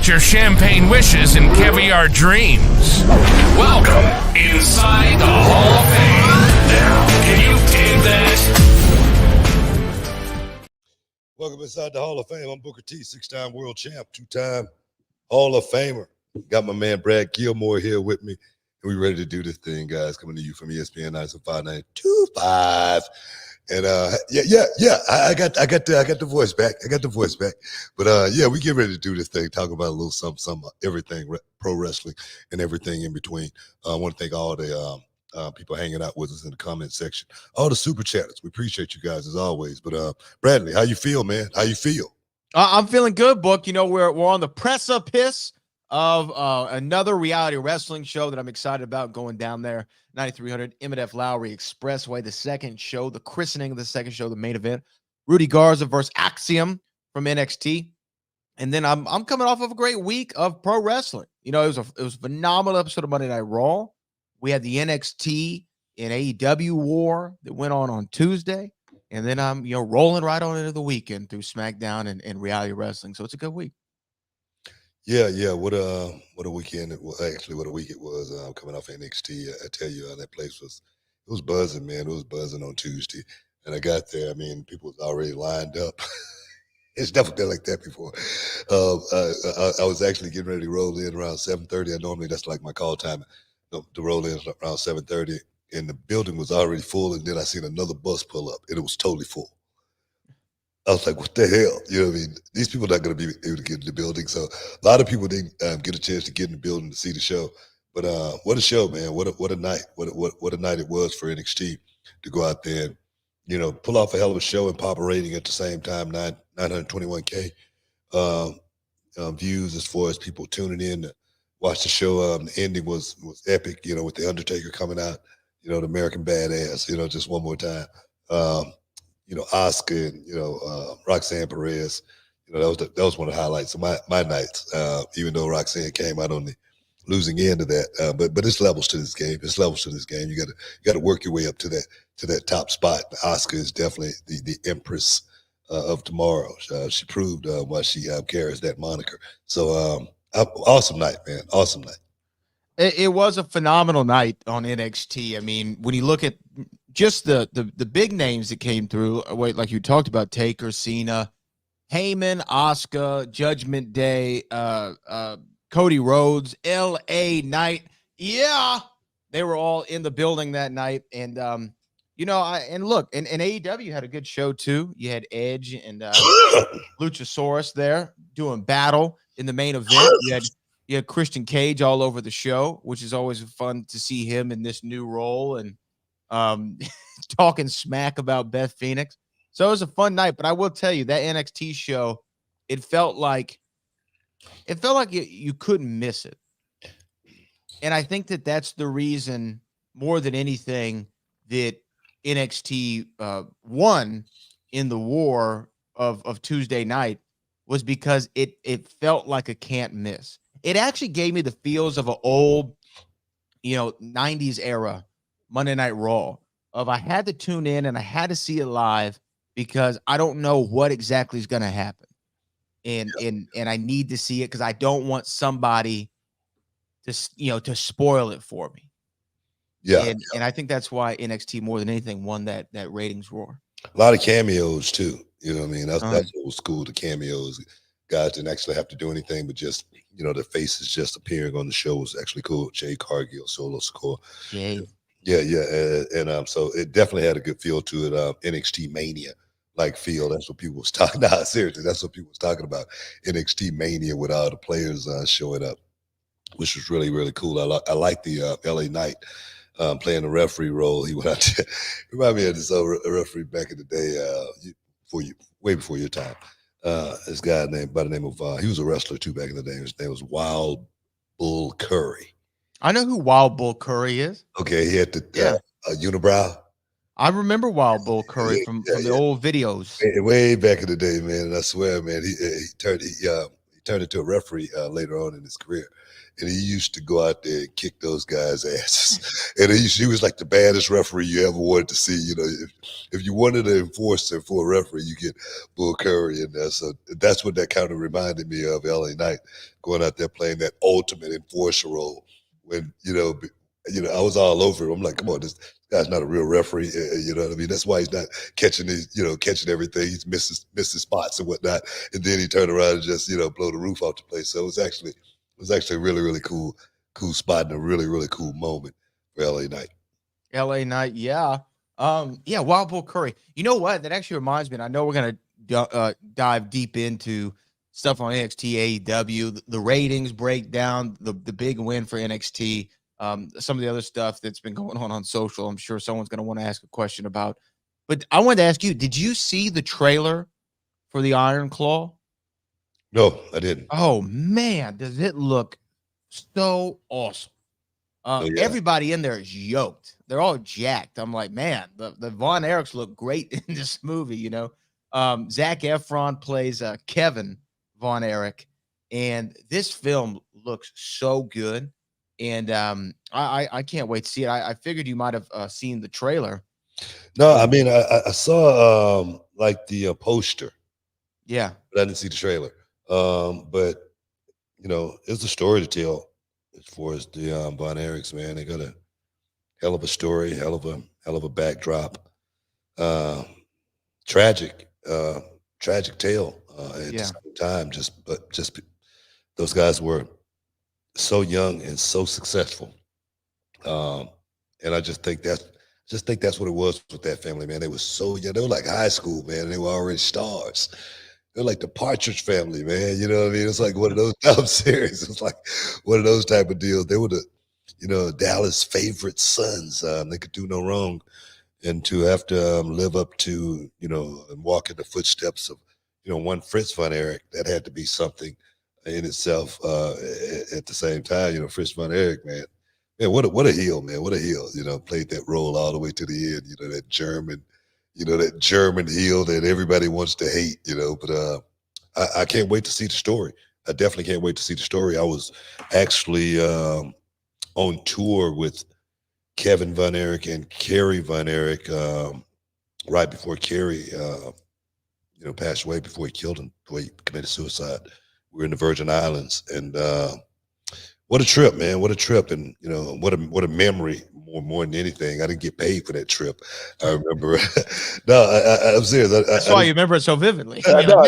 Get your champagne wishes and caviar dreams. Welcome inside the Hall of Fame. Now, can you dig that? Welcome inside the Hall of Fame. I'm Booker T, 6-time world champ, 2-time Hall of Famer. Got my man Brad Gilmore here with me. And we ready to do this thing, guys. Coming to you from ESPN 95925. And I got the voice back. But yeah, we get ready to do this thing, talk about a little something, everything pro wrestling and everything in between. I want to thank all the people hanging out with us in the comment section, all the super chatters. We appreciate you guys as always. But Bradley, how you feel, man? How you feel? I'm feeling good, Book. You know, we're on the precipice of another reality wrestling show that I'm excited about, going down there, 9300 Emmett F. Lowry Expressway, the second show, the christening of the second show, the main event, Rudy Garza versus Axiom from NXT. And then I'm coming off of a great week of pro wrestling. You know, it was a phenomenal episode of Monday Night Raw. We had the NXT and AEW war that went on Tuesday. And then I'm, rolling right on into the weekend through SmackDown and reality wrestling. So it's a good week. Yeah. What a weekend it was. Actually, what a week it was. Coming off NXT, I tell you, that place was buzzing, man. It was buzzing on Tuesday, and I got there. I mean, people was already lined up. It's never been like that before. I was actually getting ready to roll in around 7:30. Normally that's like my call time to roll in around 7:30, and the building was already full. And then I seen another bus pull up, and it was totally full. I was like, what the hell? You know what I mean? These people are not going to be able to get in the building. So a lot of people didn't get a chance to get in the building to see the show. But what a show, man. What a night. What a night it was for NXT to go out there and, pull off a hell of a show and pop a rating at the same time, 921K views as far as people tuning in to watch the show. The ending was epic, with the Undertaker coming out, the American Badass, just one more time. Asuka and Roxanne Perez, that was one of the highlights of my nights. Even though Roxanne came out on the losing end of that, but it's levels to this game. You got to work your way up to that top spot. Asuka is definitely the empress of tomorrow. She proved why she carries that moniker. So awesome night, man. Awesome night. It was a phenomenal night on NXT. I mean, when you look at just the big names that came through, like you talked about, Taker, Cena, Heyman, Asuka, Judgment Day, Cody Rhodes, LA Knight. Yeah, they were all in the building that night. And, look, and AEW had a good show too. You had Edge and Luchasaurus there doing battle in the main event. You had Christian Cage all over the show, which is always fun to see him in this new role and talking smack about Beth Phoenix. So it was a fun night, but I will tell you that NXT show, it felt like you couldn't miss it. And I think that's the reason more than anything that NXT won in the war of Tuesday night was because it felt like a can't miss. It actually gave me the feels of an old, 90s era Monday Night Raw of I had to tune in and I had to see it live because I don't know what exactly is going to happen. And I need to see it because I don't want somebody to spoil it for me. Yeah. And I think that's why NXT more than anything won that ratings roar. A lot of cameos too. You know what I mean? That's old school, the cameos. Guys didn't actually have to do anything, but just, the faces just appearing on the show was actually cool. Jay Cargill, Solo Sikoa. Jay. Yeah. And so it definitely had a good feel to it. NXT Mania like feel. That's what people was talking about. Seriously, that's what people was talking about. NXT Mania with all the players showing up, which was really, really cool. I like the LA Knight playing the referee role. He went out there. Remind me of this referee back in the day, way before your time. This guy by the name of he was a wrestler too back in the day. His name was Wild Bull Curry. I know who Wild Bull Curry is. Okay, he had the unibrow. I remember Wild Bull Curry from the old videos. Way back in the day, man. And I swear, man, he turned into a referee later on in his career. and he used to go out there and kick those guys' asses. And he was like the baddest referee you ever wanted to see. You know, if you wanted an enforcer for a referee, you get Bull Curry in there. So that's what that kind of reminded me of LA Knight, going out there playing that ultimate enforcer role. When I was all over him. I'm like, come on, this guy's not a real referee. You know what I mean? That's why he's not catching catching everything. He's missing spots and whatnot. And then he turned around and just, blow the roof off the place. So it was actually a really, really cool spot and a really, really cool moment for LA Knight. LA Knight, yeah. Wild Bull Curry. You know what? That actually reminds me, and I know we're gonna dive deep into stuff on NXT AEW, the ratings breakdown, the big win for NXT. Some of the other stuff that's been going on social, I'm sure someone's going to want to ask a question about. But I wanted to ask you, did you see the trailer for the Ironclaw? No, I didn't. Oh, man, does it look so awesome. Everybody in there is yoked. They're all jacked. I'm like, man, the Von Erichs look great in this movie, Zac Efron plays Kevin Von Erich, and this film looks so good. And I can't wait to see it. I figured you might have seen the trailer. No, I mean, I saw like the poster. Yeah. But I didn't see the trailer. But it's a story to tell as far as the Von Erichs, man. They got a hell of a story, hell of a backdrop. Tragic tale at the same time. Just those guys were so young and so successful. And I just think that's what it was with that family, man. They were so young. They were like high school, man. They were already stars. They're like the Partridge Family, man. You know what I mean? It's like one of those type series. It's like one of those type of deals. They were the Dallas' favorite sons. They could do no wrong. And to have to live up to, and walk in the footsteps of, one Fritz Von Erich, that had to be something in itself. At the same time, Fritz Von Erich, man, what a heel, man, what a heel. Played that role all the way to the end. That German heel that everybody wants to hate. But I can't wait to see the story. I definitely can't wait to see the story. I was actually on tour with Kevin Von Erich and Kerry Von Erich right before Kerry, passed away, before he committed suicide. We were in the Virgin Islands, and what a trip, man! What a trip, and what a memory. More than anything, I didn't get paid for that trip. I remember. No, I'm serious. That's why you remember it so vividly. No,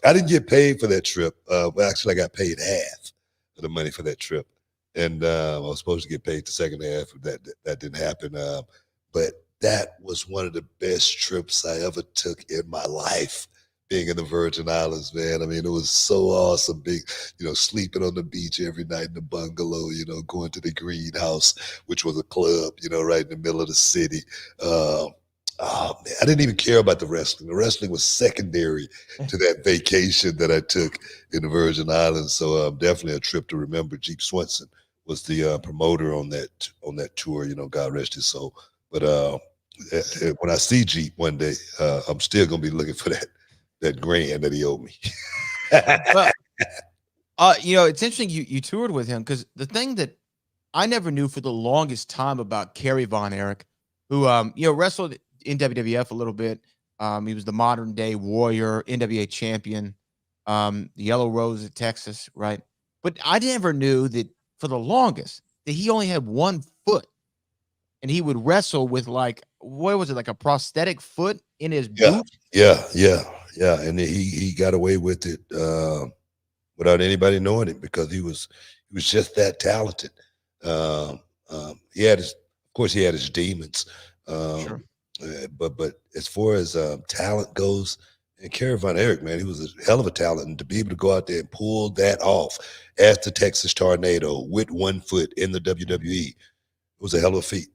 I didn't get paid for that trip. Well, actually, I got paid half of the money for that trip, and I was supposed to get paid the second half. That didn't happen. But that was one of the best trips I ever took in my life, being in the Virgin Islands, man. I mean, it was so awesome. Sleeping on the beach every night in the bungalow, going to the greenhouse, which was a club, right in the middle of the city. Oh, man, I didn't even care about the wrestling. The wrestling was secondary to that vacation that I took in the Virgin Islands. So definitely a trip to remember. Jeep Swenson was the promoter on that tour, God rest his soul. But when I see Jeep one day, I'm still going to be looking for that grand that he owed me. It's interesting you toured with him, because the thing that I never knew for the longest time about Kerry Von Erich, who wrestled in WWF a little bit. He was the modern day Warrior, NWA champion, the Yellow Rose of Texas, right? But I never knew that for the longest that he only had one foot, and he would wrestle with like a prosthetic foot in his boot. Yeah, and he got away with it without anybody knowing it, because he was just that talented. He had his demons, Sure. but as far as talent goes, and Caravan Eric, man, he was a hell of a talent, and to be able to go out there and pull that off as the Texas Tornado with one foot in the WWE, it was a hell of a feat.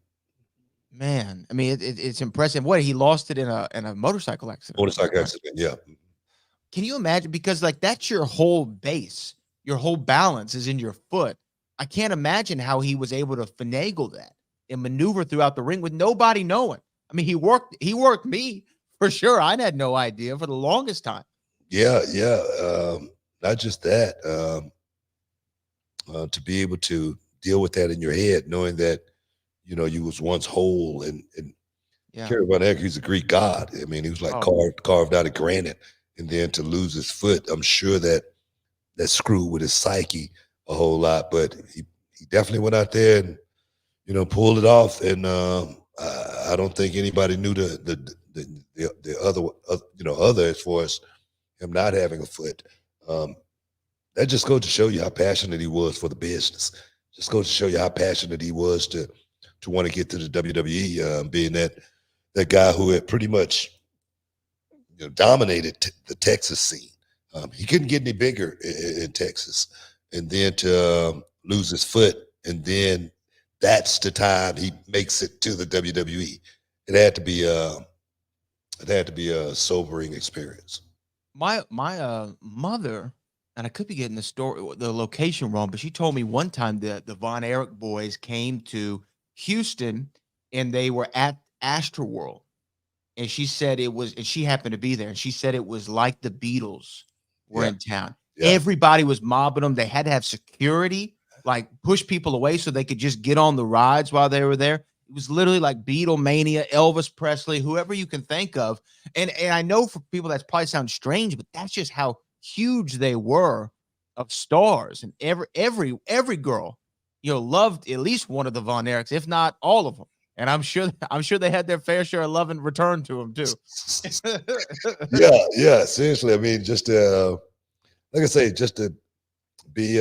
Man, I mean, it's impressive. What, he lost it in a motorcycle accident? Motorcycle accident, yeah. Can you imagine? Because like that's your whole base, your whole balance is in your foot. I can't imagine how he was able to finagle that and maneuver throughout the ring with nobody knowing. I mean, he worked me for sure. I had no idea for the longest time. Yeah. Not just that. to be able to deal with that in your head, knowing that you was once whole. And Yeah. Caravan Eric, he's a Greek god. I mean, he was like carved out of granite, and then to lose his foot, I'm sure that screwed with his psyche a whole lot. But he definitely went out there and pulled it off. And I don't think anybody knew the other as far as him not having a foot. That just goes to show you how passionate he was for the business. Just goes to show you how passionate he was to want to get to the WWE, being that guy who had pretty much dominated the Texas scene. He couldn't get any bigger in Texas, and then to lose his foot, and then that's the time he makes it to the WWE. It had to be a sobering experience. My mother, and I could be getting the location wrong, but she told me one time that the Von Erich boys came to Houston and they were at Astroworld, and she said it was, and she happened to be there, and she said it was like the Beatles were in town. Yeah. Everybody was mobbing them. They had to have security, like push people away so they could just get on the rides while they were there. It was literally like Beatlemania, Elvis Presley, whoever you can think of. And I know for people that probably sounds strange, but that's just how huge they were of stars. And every girl, loved at least one of the Von Erichs, if not all of them. And I'm sure they had their fair share of love and return to him too. yeah. Seriously, I mean, just like I say, just to be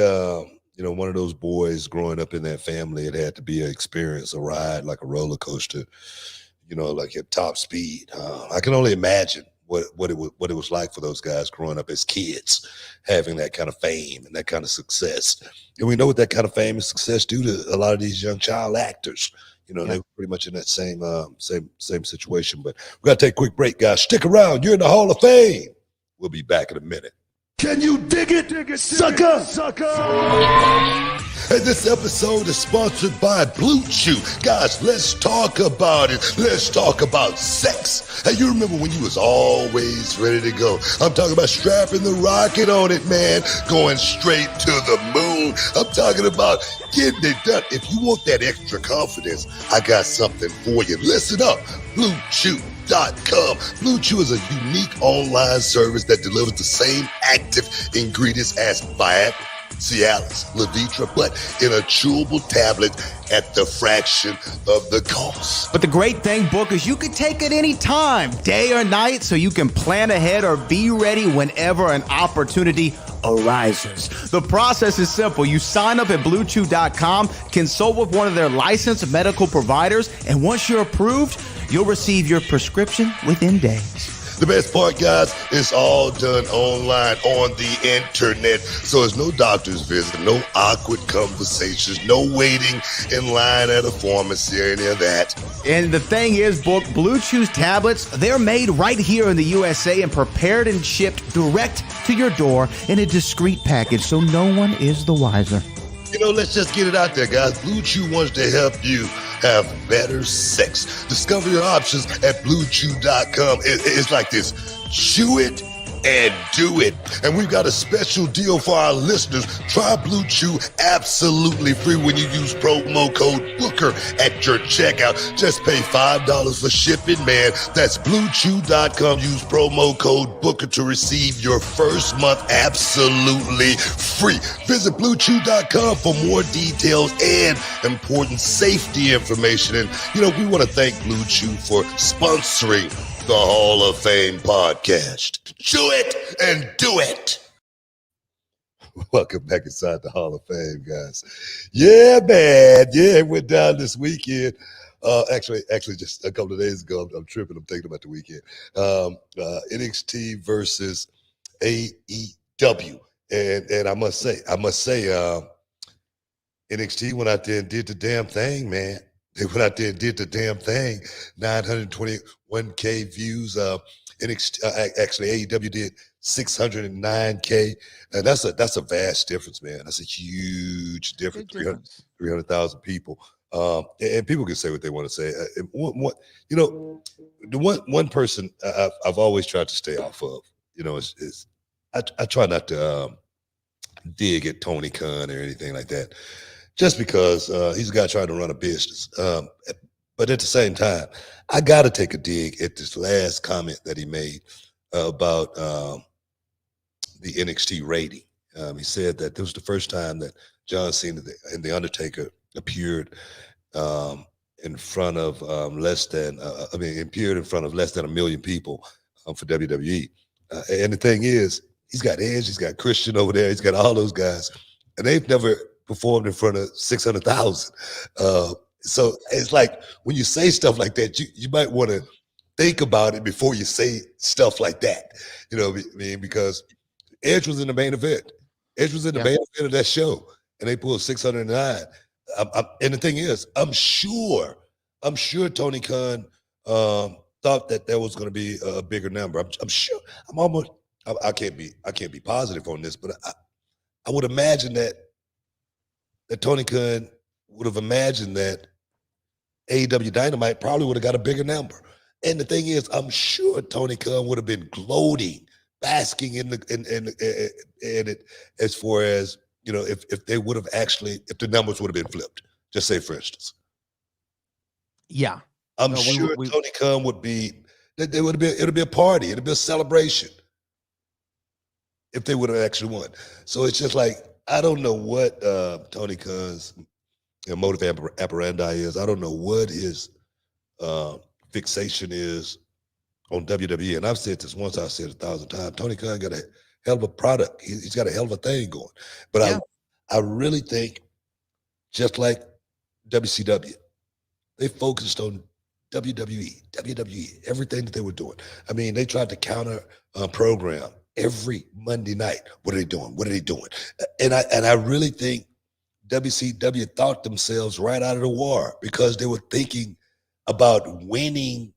one of those boys growing up in that family, it had to be an experience, a ride, like a roller coaster, like at top speed. I can only imagine what it was like for those guys growing up as kids, having that kind of fame and that kind of success. And we know what that kind of fame and success do to a lot of these young child actors. They were pretty much in that same situation. But we got to take a quick break, guys. Stick around. You're in the Hall of Fame. We'll be back in a minute. Can you dig it, sucker? And this episode is sponsored by Blue Chew. Guys, let's talk about it. Let's talk about sex. Hey, you remember when you was always ready to go? I'm talking about strapping the rocket on it, man. Going straight to the moon. I'm talking about getting it done. If you want that extra confidence, I got something for you. Listen up. BlueChew.com. Blue Chew is a unique online service that delivers the same active ingredients as Viagra, Cialis, Levitra, but in a chewable tablet at the fraction of the cost. But the great thing, Book, is you can take it any time, day or night, so you can plan ahead or be ready whenever an opportunity arises. The process is simple. You sign up at BlueChew.com, consult with one of their licensed medical providers, and once you're approved, you'll receive your prescription within days. The best part, guys, it's all done online on the internet. So there's no doctor's visit, no awkward conversations, no waiting in line at a pharmacy or any of that. And the thing is, Book, Blue Chew's tablets, they're made right here in the USA and prepared and shipped direct to your door in a discreet package, so no one is the wiser. Let's just get it out there, guys. Blue Chew wants to help you have better sex. Discover your options at BlueChew.com. It's like this. Chew it and do it. And we've got a special deal for our listeners. Try Blue Chew absolutely free when you use promo code Booker at your checkout. Just pay $5 for shipping, man. That's BlueChew.com. Use promo code Booker to receive your first month absolutely free. Visit BlueChew.com for more details and important safety information. And, we want to thank Blue Chew for sponsoring the Hall of Fame podcast. Chew it and do it. Welcome back inside the Hall of Fame, guys. Yeah, man. Yeah, it went down this weekend. Actually, just a couple of days ago. I'm tripping. I'm thinking about the weekend. NXT versus AEW. And I must say, NXT went out there and did the damn thing, man. They went out there and did the damn thing. 921K views. NXT, actually, AEW did 609K. And that's a vast difference, man. That's a huge difference. 300,000 people. And people can say what they want to say. The one person I've always tried to stay off of, is I try not to dig at Tony Khan or anything like that, just because he's a guy trying to run a business. But at the same time, I got to take a dig at this last comment that he made about the NXT rating. He said that this was the first time that John Cena and the Undertaker appeared in front of appeared in front of less than 1 million people for WWE. And the thing is, he's got Edge, he's got Christian over there, he's got all those guys, and they've never performed in front of 600,000. So it's like when you say stuff like that, you might want to think about it before you say stuff like that. You know what I mean? Because Edge was in the main event. Edge was in the main event of that show, and they pulled 609. And the thing is, I'm sure Tony Khan thought that there was going to be a bigger number. I'm sure. I can't be positive on this, but I would imagine that Tony Khan would have imagined that AEW Dynamite probably would have got a bigger number. And the thing is, I'm sure Tony Khan would have been gloating, basking in it, as far as, you know, if they would have actually, if the numbers would have been flipped. Just say, for instance. Yeah. I'm sure Tony Khan would be, it would be a party, it'd be a celebration if they would have actually won. So it's just like, I don't know what Tony Khan's motive operandi is. I don't know what his fixation is on WWE. And I've said this once, I've said it 1,000 times. Tony Khan got a hell of a product. He's got a hell of a thing going. But I really think, just like WCW, they focused on WWE, everything that they were doing. I mean, they tried to counter program every Monday night. What are they doing? What are they doing? And I really think WCW thought themselves right out of the war, because they were thinking about winning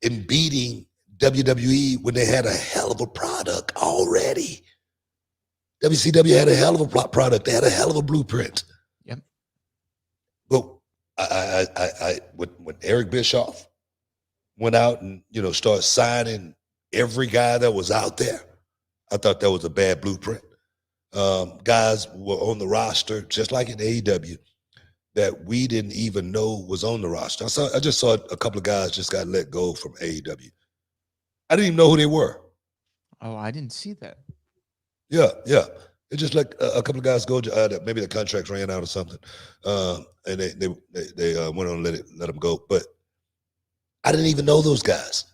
and beating WWE when they had a hell of a product already. WCW had a hell of a product. They had a hell of a blueprint. Yep. But when Eric Bischoff went out and, you know, started signing every guy that was out there, I thought that was a bad blueprint. Guys were on the roster, just like in AEW, that we didn't even know was on the roster. I just saw a couple of guys just got let go from AEW. I didn't even know who they were. Oh, I didn't see that. Yeah. It just let a couple of guys go. Maybe the contracts ran out or something, and they went on and let them go. But I didn't even know those guys,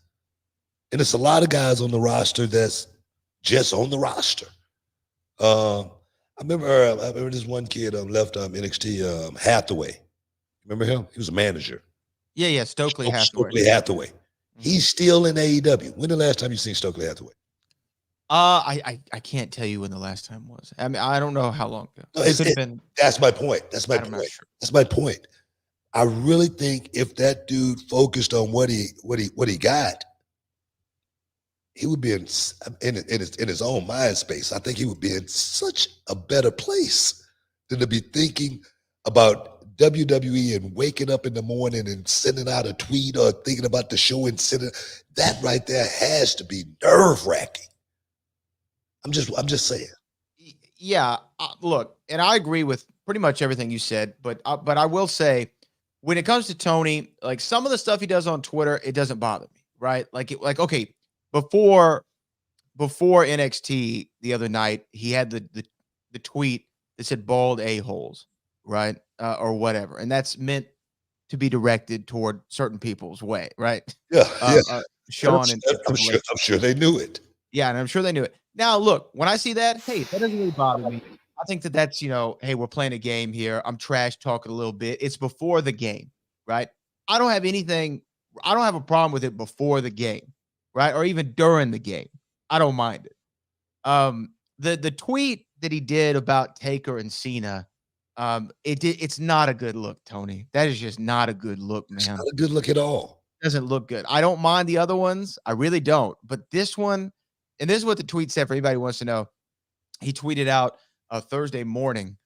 and it's a lot of guys on the roster that's just on the roster. I remember this one kid left NXT, Hathaway. Remember him? He was a manager. Yeah, Stokely Hathaway. Stokely Hathaway. Mm-hmm. He's still in AEW. When the last time you seen Stokely Hathaway? I can't tell you when the last time was. I mean, I don't know how long ago. No, that's my point. That's my point. Sure. That's my point. I really think if that dude focused on what he got, he would be in his own mind space. I think he would be in such a better place than to be thinking about WWE and waking up in the morning and sending out a tweet or thinking about the show and sending that right there has to be nerve-wracking. I'm just saying. Yeah, look, and I agree with pretty much everything you said, but I will say, when it comes to Tony, like some of the stuff he does on Twitter, it doesn't bother me, right? Okay, before NXT the other night, he had the tweet that said "bald a-holes," right, or whatever, and that's meant to be directed toward certain people's way, right? Yeah. Sean I'm sure they knew it. Yeah, and I'm sure they knew it. Now, look, when I see that, hey, that doesn't really bother me. I think that's, you know, hey, we're playing a game here. I'm trash talking a little bit. It's before the game, right? I don't have a problem with it before the game, right? Or even during the game. I don't mind it. The tweet that he did about Taker and Cena, it's not a good look, Tony. That is just not a good look, man. It's not a good look at all. It doesn't look good. I don't mind the other ones. I really don't. But this one, and this is what the tweet said for anybody who wants to know. He tweeted out Thursday morning,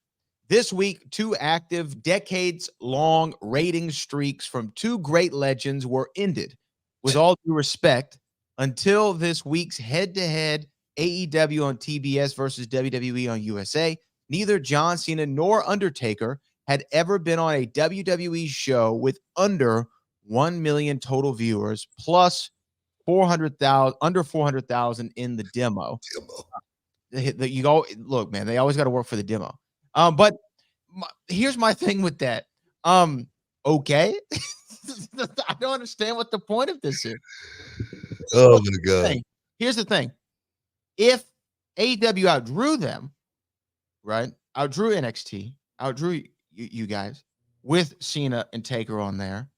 this week, 2 active, decades-long rating streaks from 2 great legends were ended. With all due respect, until this week's head-to-head AEW on TBS versus WWE on USA. Neither John Cena nor Undertaker had ever been on a WWE show with under 1 million total viewers, plus 400,000, under 400,000 in the demo. You go look, man. They always got to work for the demo. But here's my thing with that. Okay, I don't understand what the point of this is. Oh my God! Here's the thing: if AEW outdrew them, right? Outdrew NXT, outdrew you guys with Cena and Taker on there,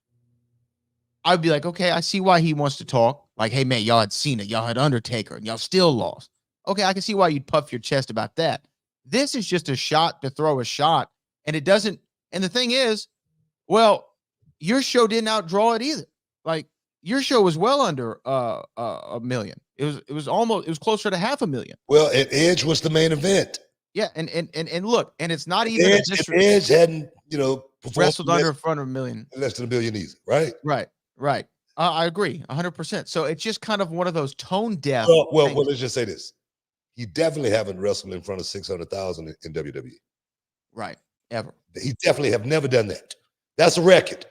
I'd be like, okay, I see why he wants to talk. Like, hey, man, y'all had Cena, y'all had Undertaker, and y'all still lost. Okay, I can see why you'd puff your chest about that. This is just a shot to throw a shot, and it doesn't. And the thing is, well, your show didn't outdraw it either. Like, your show was well under a million. It was closer to 500,000. Well, and Edge was the main event. Yeah, and look, and it's not even Edge hadn't, wrestled under in front of a million. Less than a million easy, right? Right. I agree 100%. So it's just kind of one of those tone deaf. Well, let's just say this. He definitely haven't wrestled in front of 600,000 in WWE. Right. Ever. He definitely have never done that. That's a record.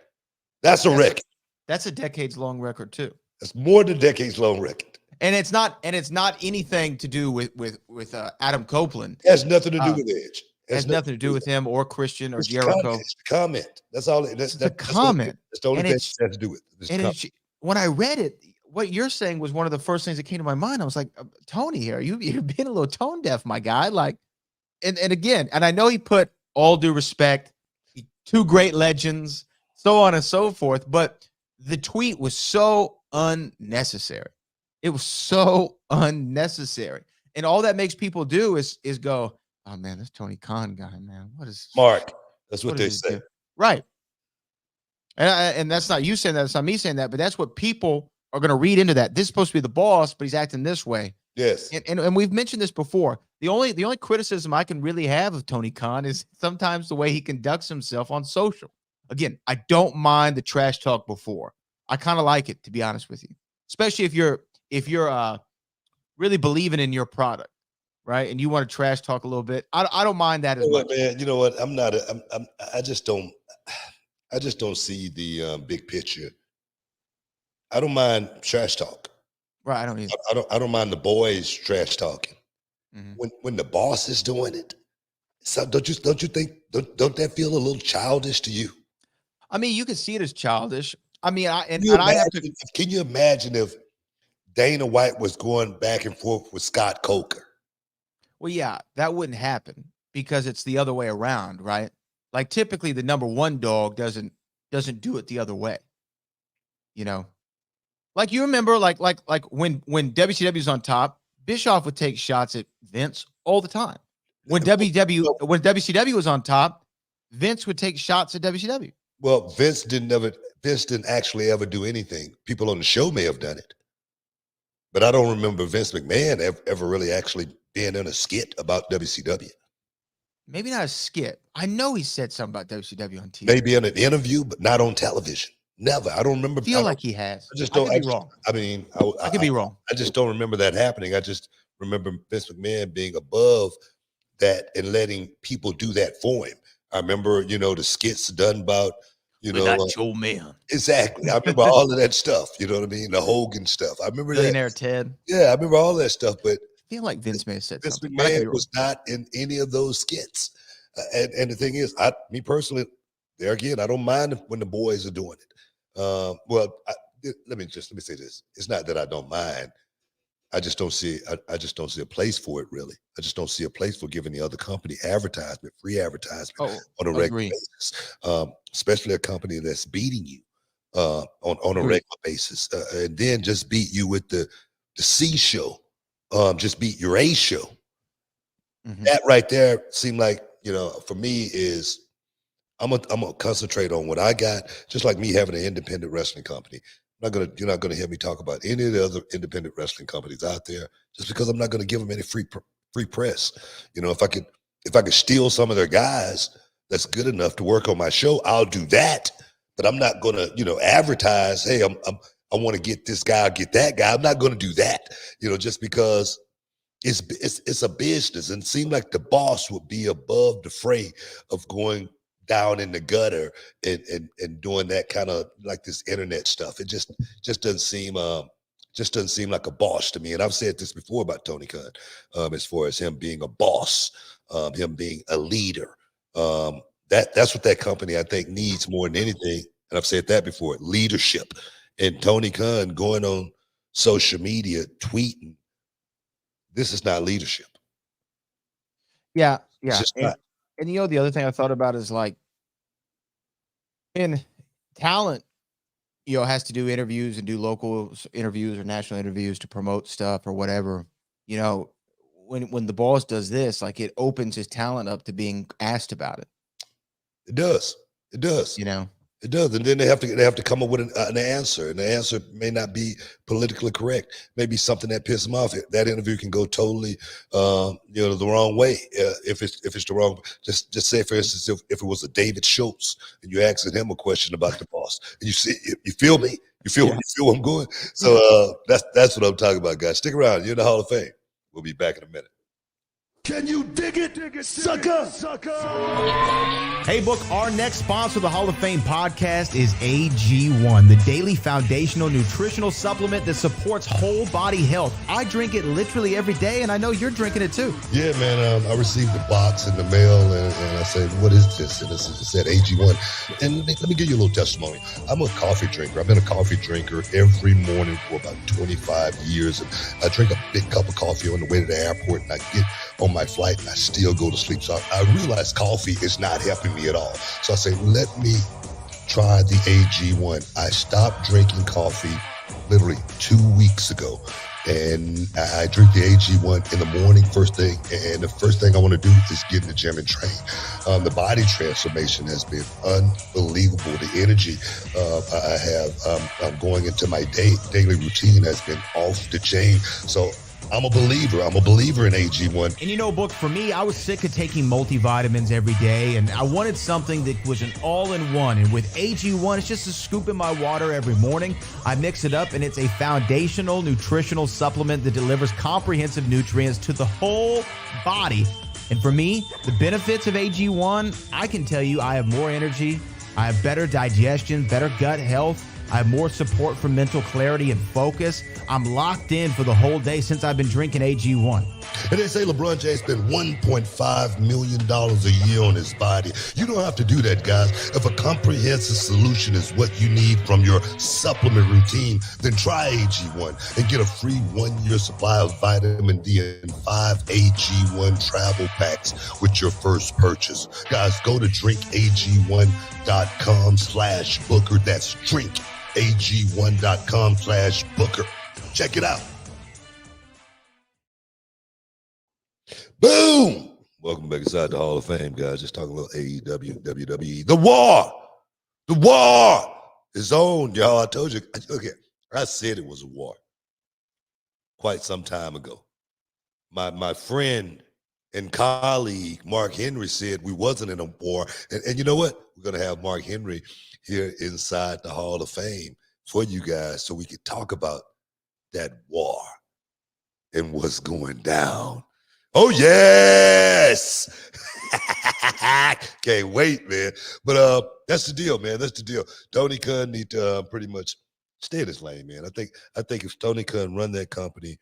That's a record. That's a decades-long record too. That's more than a decades-long record. And it's not anything to do with Adam Copeland. It has nothing to do with Edge. It has nothing to do with him or Christian or Jericho. It's the comment. That's all. That's the comment. That's the only thing it has to do with it. And when I read it, what you're saying was one of the first things that came to my mind. I was like, Tony, here, you're being a little tone deaf, my guy. Like, and again, and I know he put all due respect, two great legends, so on and so forth, but the tweet was so unnecessary. It was so unnecessary. And all that makes people do is go, oh man, this Tony Khan guy, man. What is Mark? That's what they say. Right. And that's not you saying that, it's not me saying that, but that's what people are going to read into that. This is supposed to be the boss, but he's acting this way. Yes. And we've mentioned this before. The only criticism I can really have of Tony Khan is sometimes the way he conducts himself on social. Again, I don't mind the trash talk before. I kind of like it, to be honest with you. Especially if you're really believing in your product, right? And you want to trash talk a little bit. I don't mind that as much. Man, you know what? I just don't see the big picture. I don't mind trash talk. Right, I don't either. I don't mind the boys trash talking. Mm-hmm. When the boss is doing it, so don't you think don't that feel a little childish to you? I mean, you can see it as childish. I mean, can you imagine if Dana White was going back and forth with Scott Coker? Well, yeah, that wouldn't happen because it's the other way around, right? Like typically the number one dog doesn't do it the other way. You know, like you remember, like when WCW was on top, Bischoff would take shots at Vince all the time. When WCW was on top, Vince would take shots at WCW. Well, Vince didn't actually ever do anything. People on the show may have done it, but I don't remember Vince McMahon ever really actually being in a skit about WCW. Maybe not a skit. I know he said something about WCW on TV. Maybe in an interview, but not on television. Never. I don't remember. I feel like he has. I just don't. I could be wrong. I mean, I could be wrong. I just don't remember that happening. I just remember Vince McMahon being above that and letting people do that for him. I remember, the skits done about, your man. Exactly. I remember all of that stuff. You know what I mean? The Hogan stuff. I remember Billionaire that. Ted. Yeah, I remember all that stuff. But I feel like Vince may have said Vince something. McMahon was not in any of those skits. And the thing is, me personally, there again, I don't mind when the boys are doing it. Let me say this. It's not that I don't mind. I just don't see a place for it, really. I just don't see a place for giving the other company free advertisement on a regular basis, especially a company that's beating you on a regular basis, and then just beat you with the C show, just beat your A show. Mm-hmm. That right there seemed like, for me is I'm gonna concentrate on what I got, just like me having an independent wrestling company. You're not gonna hear me talk about any of the other independent wrestling companies out there, just because I'm not gonna give them any free press. If I could steal some of their guys that's good enough to work on my show, I'll do that. But I'm not gonna, advertise, hey, I want to get this guy, get that guy. I'm not gonna do that, just because it's a business, and it seemed like the boss would be above the fray of going down in the gutter and doing that kind of like this internet stuff. It just doesn't seem like a boss to me. And I've said this before about Tony Khan, as far as him being a boss, him being a leader. That's what that company I think needs more than anything. And I've said that before, leadership. And Tony Khan going on social media tweeting, this is not leadership. Yeah, It's yeah. just And, not. and the other thing I thought about is like in talent, has to do interviews and do local interviews or national interviews to promote stuff or whatever. You know, when the boss does this, like it opens his talent up to being asked about it. It does. It does. You know, It does, and then they have to come up with an answer, and the answer may not be politically correct. Maybe something that pisses them off. That interview can go totally, the wrong way. If it's the wrong, just say for instance, if it was a David Schultz and you're asking him a question about the boss, and you feel me, you feel where I'm going. So that's what I'm talking about, guys. Stick around. You're in the Hall of Fame. We'll be back in a minute. Can you dig it, sucker? Hey, Book, our next sponsor of the Hall of Fame podcast is AG1, the daily foundational nutritional supplement that supports whole body health. I drink it literally every day, and I know you're drinking it too. Yeah, man. I received the box in the mail, and I said, what is this? And it said AG1. And let me give you a little testimony. I'm a coffee drinker. I've been a coffee drinker every morning for about 25 years. And I drink a big cup of coffee on the way to the airport, and I get on my flight and I still go to sleep. So I realized coffee is not helping me at all. So I say, let me try the AG1. I stopped drinking coffee literally 2 weeks ago. And I drink the AG1 in the morning, first thing. And the first thing I want to do is get in the gym and train. The body transformation has been unbelievable. The energy I have going into my daily routine has been off the chain. So I'm a believer. I'm a believer in AG1. And Book, for me, I was sick of taking multivitamins every day, and I wanted something that was an all-in-one. And with AG1, it's just a scoop in my water every morning. I mix it up, and it's a foundational nutritional supplement that delivers comprehensive nutrients to the whole body. And for me, the benefits of AG1, I can tell you I have more energy, I have better digestion, better gut health, I have more support for mental clarity and focus. I'm locked in for the whole day since I've been drinking AG1. And they say LeBron James spent $1.5 million a year on his body. You don't have to do that, guys. If a comprehensive solution is what you need from your supplement routine, then try AG1 and get a free 1-year supply of vitamin D and 5 AG1 travel packs with your first purchase. Guys, go to drinkag1.com/Booker. That's drinkag1.com/Booker. Check it out. Boom! Welcome back inside the Hall of Fame, guys. Just talking a little AEW, WWE. The war is on, y'all. I told you. Look at, I said it was a war quite some time ago. My friend and colleague Mark Henry said we wasn't in a war, and you know what? We're gonna have Mark Henry here inside the Hall of Fame for you guys, so we can talk about that war and what's going down. Oh, yes. Can't wait, man. But that's the deal, man. That's the deal. Tony Khan need to pretty much stay in his lane, man. I think if Tony Khan run that company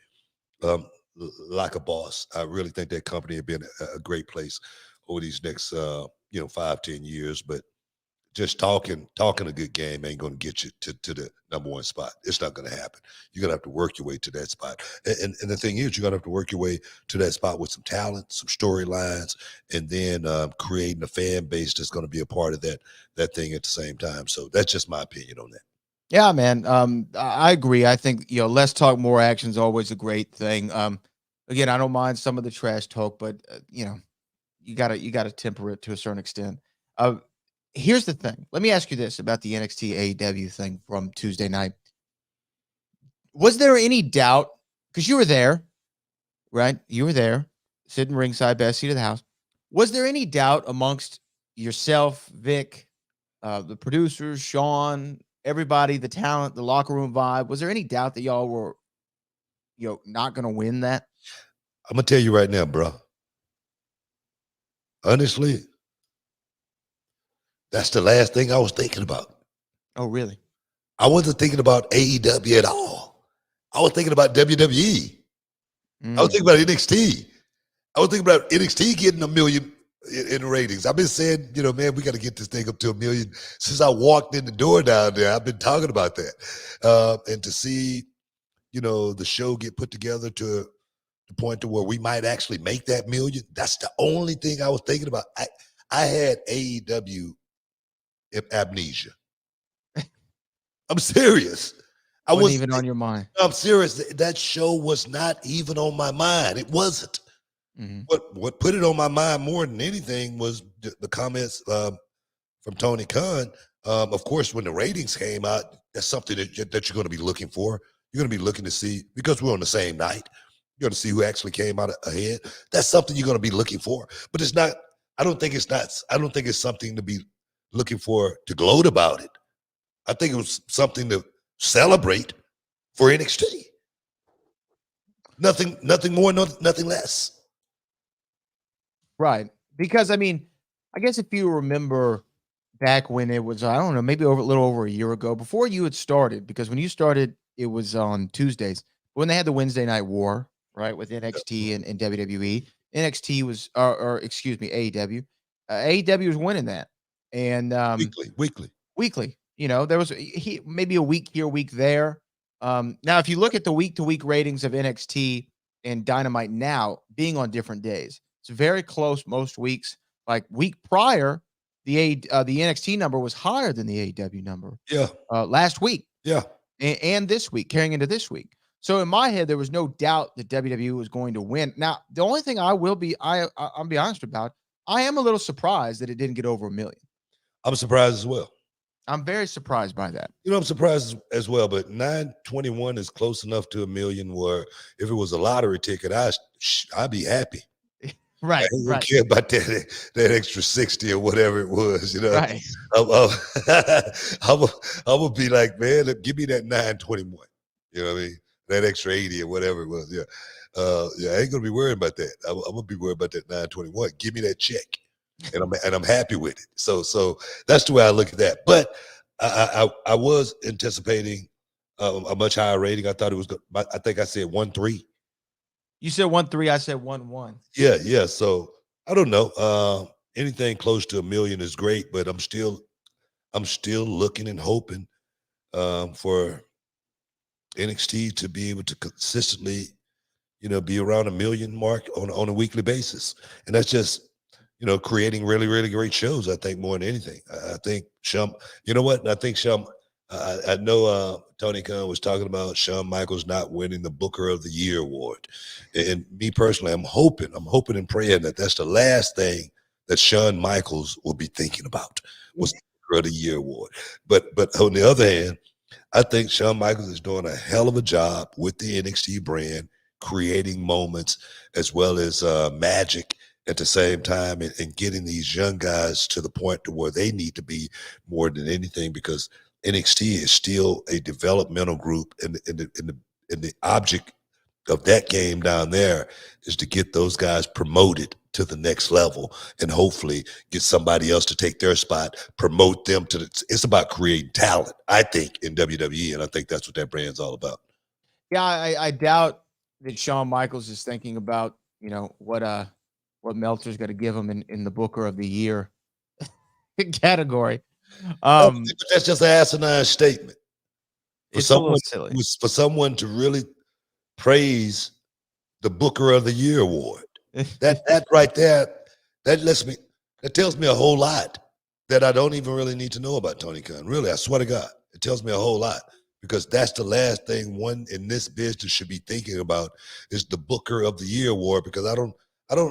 like a boss, I really think that company had been a great place over these next 5-10 years. But just talking a good game ain't going to get you to the number one spot. It's not going to happen. You're going to have to work your way to that spot. And the thing is, you're going to have to work your way to that spot with some talent, some storylines, and then creating a fan base that's going to be a part of that thing at the same time. So that's just my opinion on that. Yeah, man. I agree. I think, less talk, more action is always a great thing. Again, I don't mind some of the trash talk, but you gotta temper it to a certain extent. Here's the thing. Let me ask you this about the NXT AEW thing from Tuesday night. Was there any doubt? Because you were there, right? You were there, sitting ringside, best seat of the house. Was there any doubt amongst yourself, Vic, the producers, Sean, everybody, the talent, the locker room vibe? Was there any doubt that y'all were, not going to win that? I'm gonna tell you right now, bro. Honestly, that's the last thing I was thinking about. Oh, really? I wasn't thinking about AEW at all. I was thinking about WWE. I was thinking about NXT. I was thinking about NXT getting 1 million in ratings. I've been saying, man, we got to get this thing up to 1 million since I walked in the door down there. I've been talking about that, and to see, the show get put together to the point to where we might actually make that million. That's the only thing I was thinking about. I had AEW amnesia. I'm serious. I Wasn't was even on your mind. I'm serious. That show was not even on my mind. It wasn't. Mhm. What put it on my mind more than anything was the comments from Tony Khan. Of course, when the ratings came out, that's something that you're going to be looking for. You're going to be looking to see, because we're on the same night, you're going to see who actually came out ahead. That's something you're going to be looking for. But it's not. I don't think it's something to be looking for to gloat about it. I think it was something to celebrate for NXT. Nothing more, nothing less. Right. Because I mean, I guess if you remember back when it was, I don't know, maybe a little over a year ago, before you had started, because when you started, it was on Tuesdays. When they had the Wednesday night war, right, with NXT and WWE, NXT was, or excuse me, AEW. AEW was winning that. And weekly, there was maybe a week here, a week there. Now, if you look at the week to week ratings of NXT and Dynamite now being on different days, it's very close most weeks. Like week prior, the NXT number was higher than the AEW number. Yeah. Last week. Yeah. And this week, carrying into this week. So in my head, there was no doubt that WWE was going to win. Now, the only thing I'll be honest about, I am a little surprised that it didn't get over 1 million. I'm surprised as well. I'm very surprised by that. I'm surprised as well, but 921 is close enough to 1 million where if it was a lottery ticket, I'd be happy. Right. I don't care about that extra 60 or whatever it was, Right. I would be like, man, give me that 921. You know what I mean? That extra 80 or whatever it was. Yeah. I ain't gonna be worried about that. I'm gonna be worried about that 921. Give me that check. And I'm happy with it. So that's the way I look at that. But I was anticipating a much higher rating. I thought it was good. I think I said 1.3. You said 1.3. I said 1.1. Yeah. So I don't know. Anything close to 1 million is great, but I'm still looking and hoping for NXT to be able to consistently, be around 1 million mark on a weekly basis, and that's just creating really, really great shows. I think more than anything. I think you know what? I think I know Tony Khan was talking about Shawn Michaels not winning the Booker of the Year award. And me personally, I'm hoping and praying that that's the last thing that Shawn Michaels will be thinking about was the Booker of the Year award. But on the other hand, I think Shawn Michaels is doing a hell of a job with the NXT brand, creating moments as well as magic at the same time, and getting these young guys to the point to where they need to be more than anything, because NXT is still a developmental group, and the object of that game down there is to get those guys promoted to the next level, and hopefully get somebody else to take their spot, promote them to it's about creating talent, I think, in WWE, and I think that's what that brand's all about. Yeah, I doubt that Shawn Michaels is thinking about, what Meltzer's going to give him in the Booker of the Year category. That's just an asinine statement. It's a little silly. For someone to really praise the Booker of the Year award, that right there, that tells me a whole lot that I don't even really need to know about Tony Khan. Really, I swear to God, it tells me a whole lot, because that's the last thing one in this business should be thinking about is the Booker of the Year award, because I don't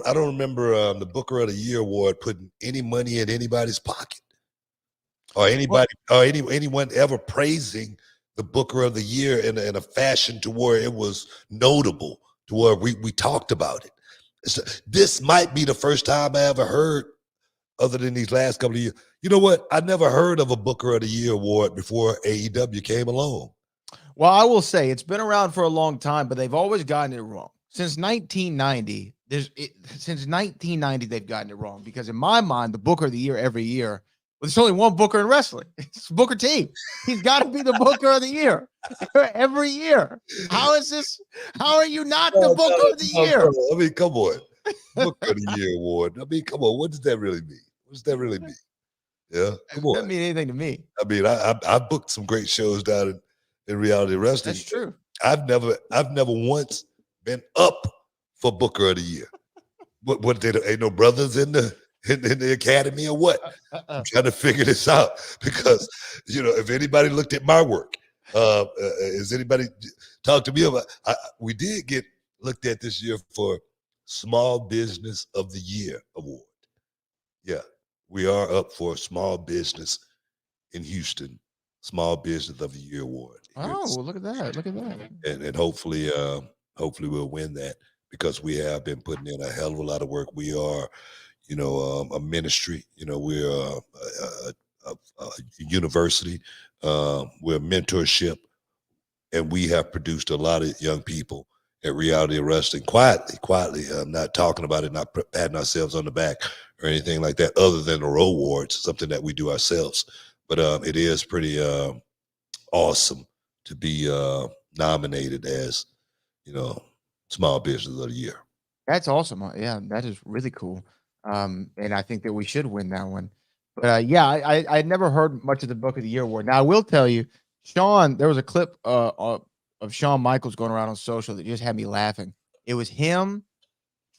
remember the Booker of the Year award putting any money in anybody's pocket, or anyone ever praising the Booker of the Year in a fashion to where it was notable, to where we talked about it. This might be the first time I ever heard, other than these last couple of years. You know what? I never heard of a Booker of the Year award before AEW came along. Well, I will say it's been around for a long time, but they've always gotten it wrong. since 1990, since 1990 they've gotten it wrong, because in my mind, the Booker of the Year every year, well, there's only one Booker in wrestling. It's Booker T. He's got to be the Booker of the Year every year. How is this? How are you not the Booker of the Year? I mean, come on. Booker of the Year award. I mean, come on. What does that really mean? What does that really mean? Yeah, come on. Doesn't mean anything to me. I mean, I booked some great shows down in reality wrestling. That's true. I've never once been up for Booker of the Year. What did ain't no brothers in the academy or what? I'm trying to figure this out, because if anybody looked at my work, has anybody talked to me about? We did get looked at this year for Small Business of the Year award. Yeah, we are up for Small Business in Houston, Small Business of the Year award. Oh, well, look at that! Look at that! And hopefully we'll win that, because we have been putting in a hell of a lot of work. We are, a ministry. We're a university. We're a mentorship, and we have produced a lot of young people at reality wrestling quietly. I'm not talking about it, not patting ourselves on the back or anything like that, other than the Row Awards, something that we do ourselves. But it is pretty awesome to be nominated as, Small Business of the Year. That's awesome. Yeah, that is really cool. And I think that we should win that one. But I never heard much of the Book of the Year award. Now I will tell you, Shawn, there was a clip of Shawn Michaels going around on social that just had me laughing. It was him,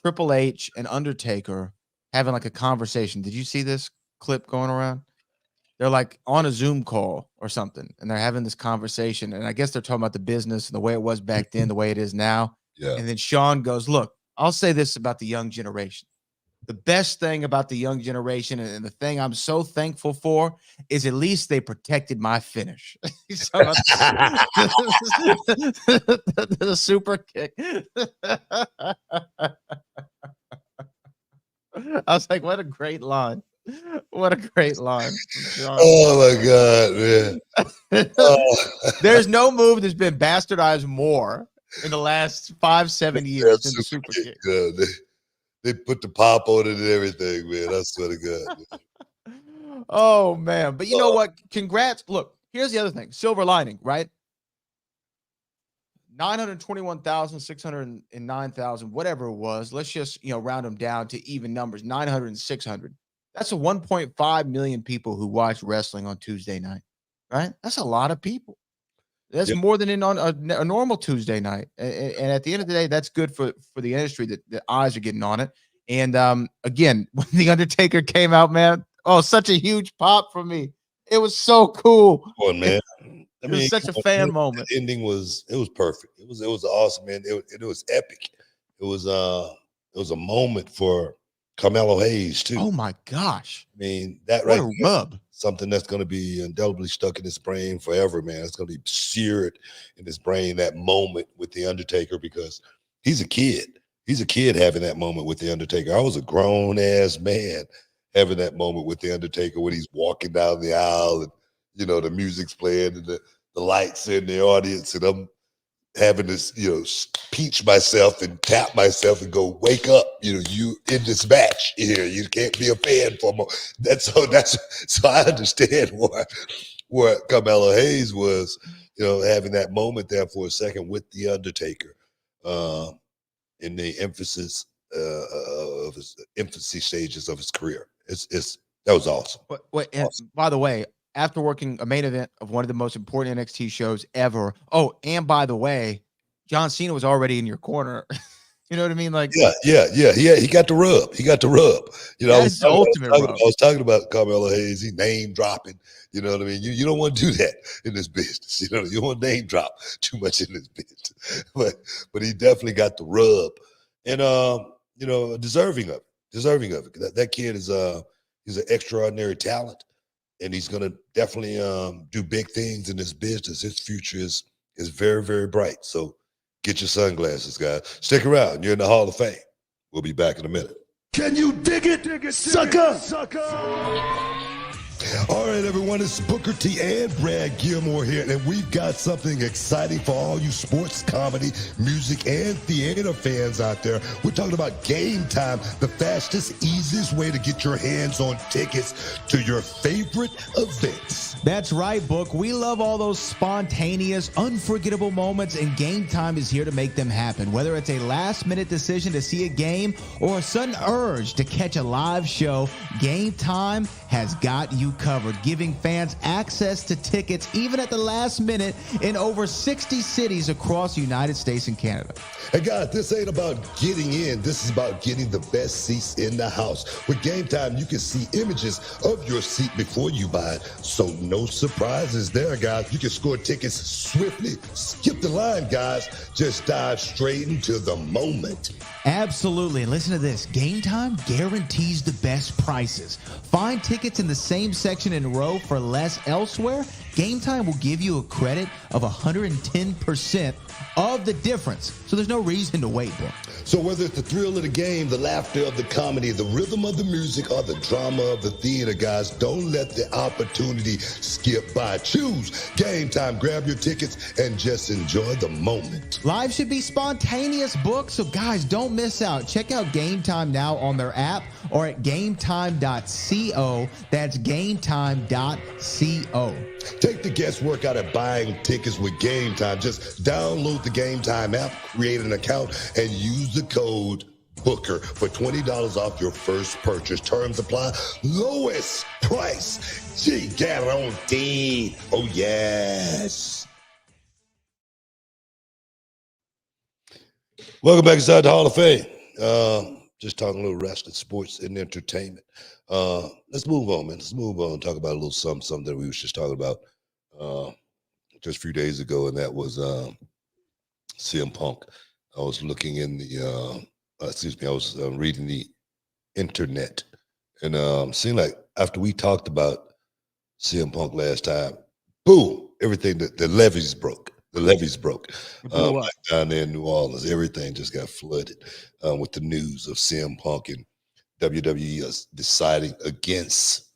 Triple H, and Undertaker having like a conversation. Did you see this clip going around? They're like on a Zoom call or something, and they're having this conversation. And I guess they're talking about the business and the way it was back then, the way it is now. Yeah. And then Shawn goes, "Look, I'll say this about the young generation. The best thing about the young generation, and the thing I'm so thankful for, is at least they protected my finish." He's talking about the super kick. I was like, what a great line. What a great line. Oh my God, man. There's no move that's been bastardized more in the last 5-7 years than the super kick. They put the pop on it and everything, man. I swear to God. Oh man. But you know what? Congrats. Look, here's the other thing. Silver lining, right? 921,000, 609,000, whatever it was. Let's just round them down to even numbers. 900 and 600. That's a 1.5 million people who watch wrestling on Tuesday night, right? That's a lot of people. That's more than on a normal Tuesday night. And at the end of the day, that's good for the industry that the eyes are getting on it. And again, when The Undertaker came out, man, such a huge pop for me. It was so cool. Come on, man. It was such a fan moment. The ending was perfect. It was awesome, man. It was epic. It was a moment for Carmelo Hayes too. Oh my gosh! I mean, that what right a rub. Something that's going to be indelibly stuck in his brain forever, man. It's going to be seared in his brain, that moment with The Undertaker, because he's a kid. He's a kid having that moment with The Undertaker. I was a grown-ass man having that moment with The Undertaker when he's walking down the aisle and, the music's playing and the lights in the audience, and I'm having this, peach myself and tap myself and go, wake up, you in this match here. You can't be a fan for more. So I understand where Carmelo Hayes was, having that moment there for a second with The Undertaker in the emphasis of his infancy stages of his career. That was awesome. Awesome. By the way, after working a main event of one of the most important NXT shows ever. Oh, and by the way, John Cena was already in your corner. You know what I mean? Like, yeah. He got the rub. I was talking about Carmelo Hayes. He name dropping. You know what I mean? You don't want to do that in this business. You don't want to name drop too much in this business. But he definitely got the rub, and deserving of it. That kid is he's an extraordinary talent. And he's going to definitely do big things in this business. His future is very, very bright. So get your sunglasses, guys. Stick around. You're in the Hall of Fame. We'll be back in a minute. Can you dig it, sucker? All right, everyone, it's Booker T and Brad Gilmore here, and we've got something exciting for all you sports, comedy, music, and theater fans out there. We're talking about Game Time, the fastest, easiest way to get your hands on tickets to your favorite events. That's right, Book. We love all those spontaneous, unforgettable moments, and Game Time is here to make them happen. Whether it's a last-minute decision to see a game or a sudden urge to catch a live show, Game Time has got you covered, giving fans access to tickets even at the last minute in over 60 cities across the United States and Canada. And guys, this ain't about getting in. This is about getting the best seats in the house. With Game Time, you can see images of your seat before you buy it. So no surprises there, guys. You can score tickets swiftly. Skip the line, guys. Just dive straight into the moment. Absolutely. And listen to this. Game Time guarantees the best prices. Find tickets in the same section in row for less elsewhere. Game Time will give you a credit of 110% of the difference. So there's no reason to wait, bro. So whether it's the thrill of the game, the laughter of the comedy, the rhythm of the music, or the drama of the theater, guys, don't let the opportunity skip by. Choose Game Time. Grab your tickets and just enjoy the moment. Live should be spontaneous, Book. So guys, don't miss out. Check out Game Time now on their app or at gametime.co. That's gametime.co. Take the guesswork out of buying tickets with Game Time. Just download the Game Time app, create an account, and use the code BOOKER for $20 off your first purchase. Terms apply. Lowest price. Guaranteed. Oh, yes. Welcome back inside the Hall of Fame. Just talking a little wrestling, sports, and entertainment. Let's move on, man. Let's move on and talk about a little something that we was just talking about just a few days ago, and that was CM Punk. I was looking in the, I was reading the internet, and seemed like after we talked about CM Punk last time, boom, everything, the levees broke. The levees broke. Like down there in New Orleans, everything just got flooded with the news of CM Punk and WWE deciding against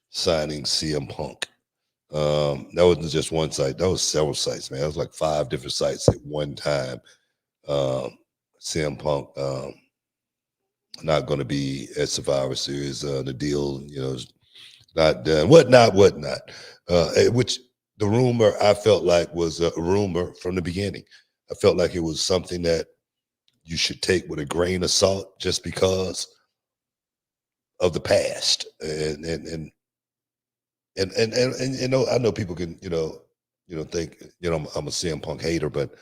signing CM Punk. That wasn't just one site. That was several sites, man. It was like 5 different sites at one time. CM Punk not going to be at Survivor Series. The deal, is not done. Whatnot. Which the rumor I felt like was a rumor from the beginning. I felt like it was something that you should take with a grain of salt just because of the past. And I know people can, think, I'm a CM Punk hater, but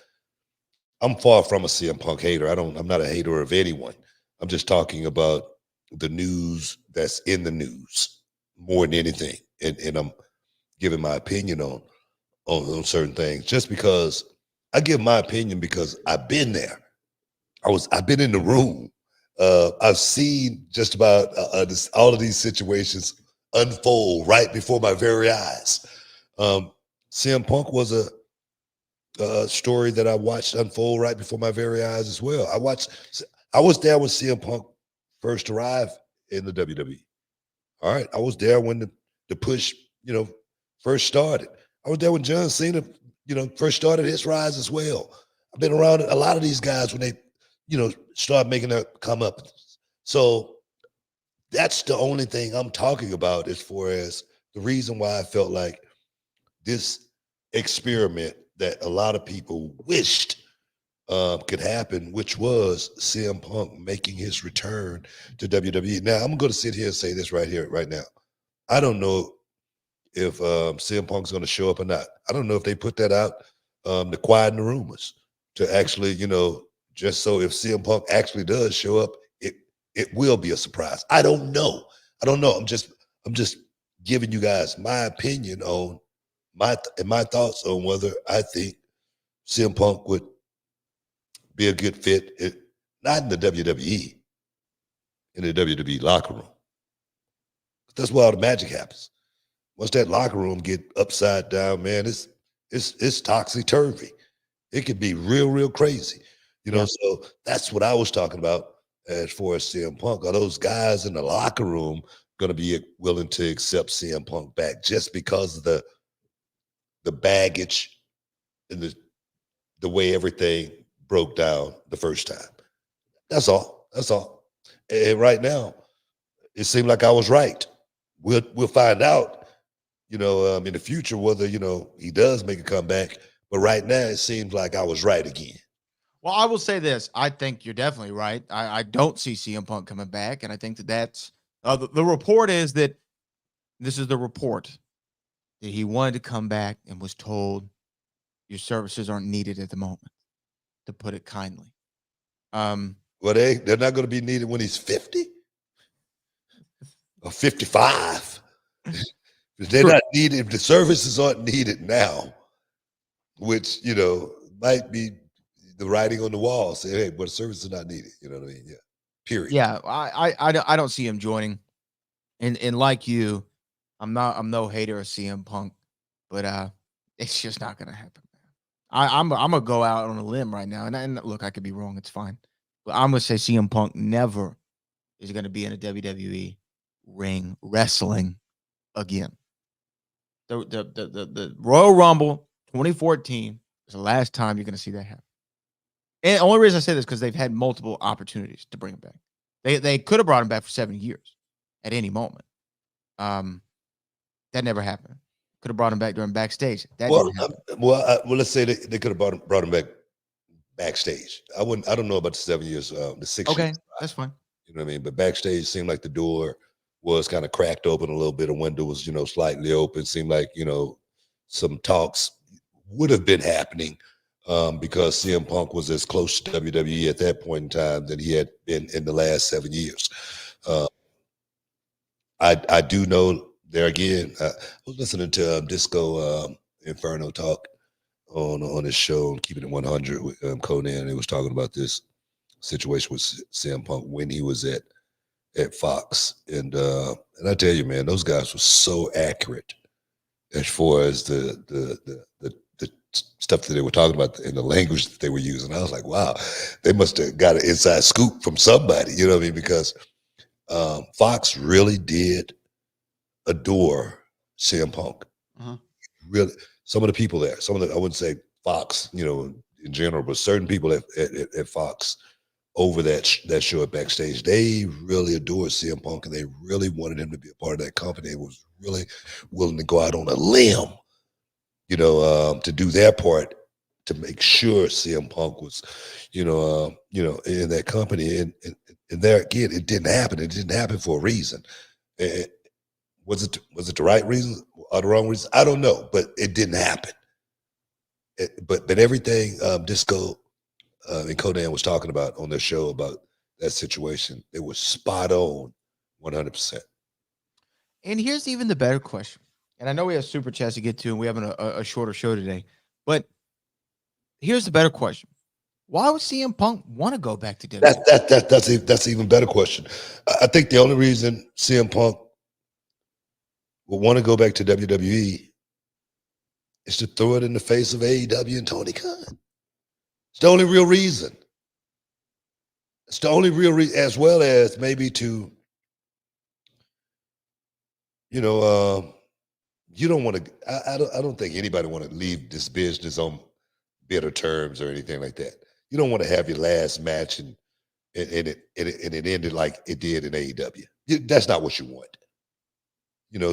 I'm far from a CM Punk hater. I'm not a hater of anyone. I'm just talking about the news that's in the news more than anything. And I'm giving my opinion on certain things just because I give my opinion because I've been there. I've been in the room. I've seen just about all of these situations unfold right before my very eyes. CM Punk was a story that I watched unfold right before my very eyes as well. I was there when CM Punk first arrived in the WWE. All right. I was there when the push, first started. I was there when John Cena, first started his rise as well. I've been around a lot of these guys when they, start making their come up. So that's the only thing I'm talking about as far as the reason why I felt like this experiment that a lot of people wished could happen, which was CM Punk making his return to WWE. Now, I'm going to sit here and say this right now. I don't know if CM Punk's going to show up or not. I don't know if they put that out to quieten the rumors, to actually, just so if CM Punk actually does show up, it will be a surprise. I don't know. I'm just giving you guys my opinion on my thoughts on whether I think CM Punk would be a good fit, not in the WWE, in the WWE locker room. That's where all the magic happens. Once that locker room get upside down, man, it's topsy-turvy. It could be real crazy. So that's what I was talking about as far as CM Punk. Are those guys in the locker room going to be willing to accept CM Punk back just because of the baggage and the way everything broke down the first time. That's all. That's all. And right now, it seemed like I was right. We'll find out, in the future whether he does make a comeback. But right now, it seems like I was right again. Well, I will say this. I think you're definitely right. I don't see CM Punk coming back, and I think that's the report is that this is the report that he wanted to come back and was told your services aren't needed at the moment, to put it kindly. Well, they're not going to be needed when he's 50 or 55. They're not needed. The services aren't needed now, which, might be the writing on the wall. Say, hey, but the service is not needed. You know what I mean? Yeah. Period. Yeah, I don't see him joining. And like you, I'm no hater of CM Punk, but it's just not gonna happen. I'm gonna go out on a limb right now, and look, I could be wrong. It's fine, but I'm gonna say CM Punk never is gonna be in a WWE ring wrestling again. The Royal Rumble 2014 is the last time you're gonna see that happen. And the only reason I say this is because they've had multiple opportunities to bring him back. They could have brought him back for 7 years at any moment. That never happened. Could have brought him back during backstage. That didn't happen. Well, let's say they could have brought him back backstage. I don't know about the 7 years, the 6 years. Okay, that's fine. You know what I mean? But backstage seemed like the door was kind of cracked open a little bit. A window was, slightly open. Seemed like, some talks would have been happening because CM Punk was as close to WWE at that point in time than he had been in the last 7 years. I do know there again, I was listening to Disco Inferno talk on his show, Keeping It 100 with Cody, and he was talking about this situation with CM Punk when he was at Fox. And I tell you, man, those guys were so accurate as far as the stuff that they were talking about and the language that they were using. I was like, wow, they must have got an inside scoop from somebody, you know what I mean? Because Fox really did adore CM Punk. Really, some of the people there, I wouldn't say Fox, in general, but certain people at Fox over that show at backstage, they really adored CM Punk and they really wanted him to be a part of that company. They was really willing to go out on a limb, to do their part to make sure CM Punk was, in that company. And there again, it didn't happen. It didn't happen for a reason. Was it the right reason or the wrong reason? I don't know, but it didn't happen. But everything Disco and Conan was talking about on their show about that situation, it was spot on, 100%. And here's even the better question. And I know we have super chats to get to, and we have a shorter show today. But here's the better question: why would CM Punk want to go back to WWE? That's an even better question. I think the only reason CM Punk would want to go back to WWE is to throw it in the face of AEW and Tony Khan. It's the only real reason. It's the only real reason, as well as maybe to, you don't want to. I don't think anybody want to leave this business on bitter terms or anything like that. You don't want to have your last match and it ended like it did in AEW. That's not what you want.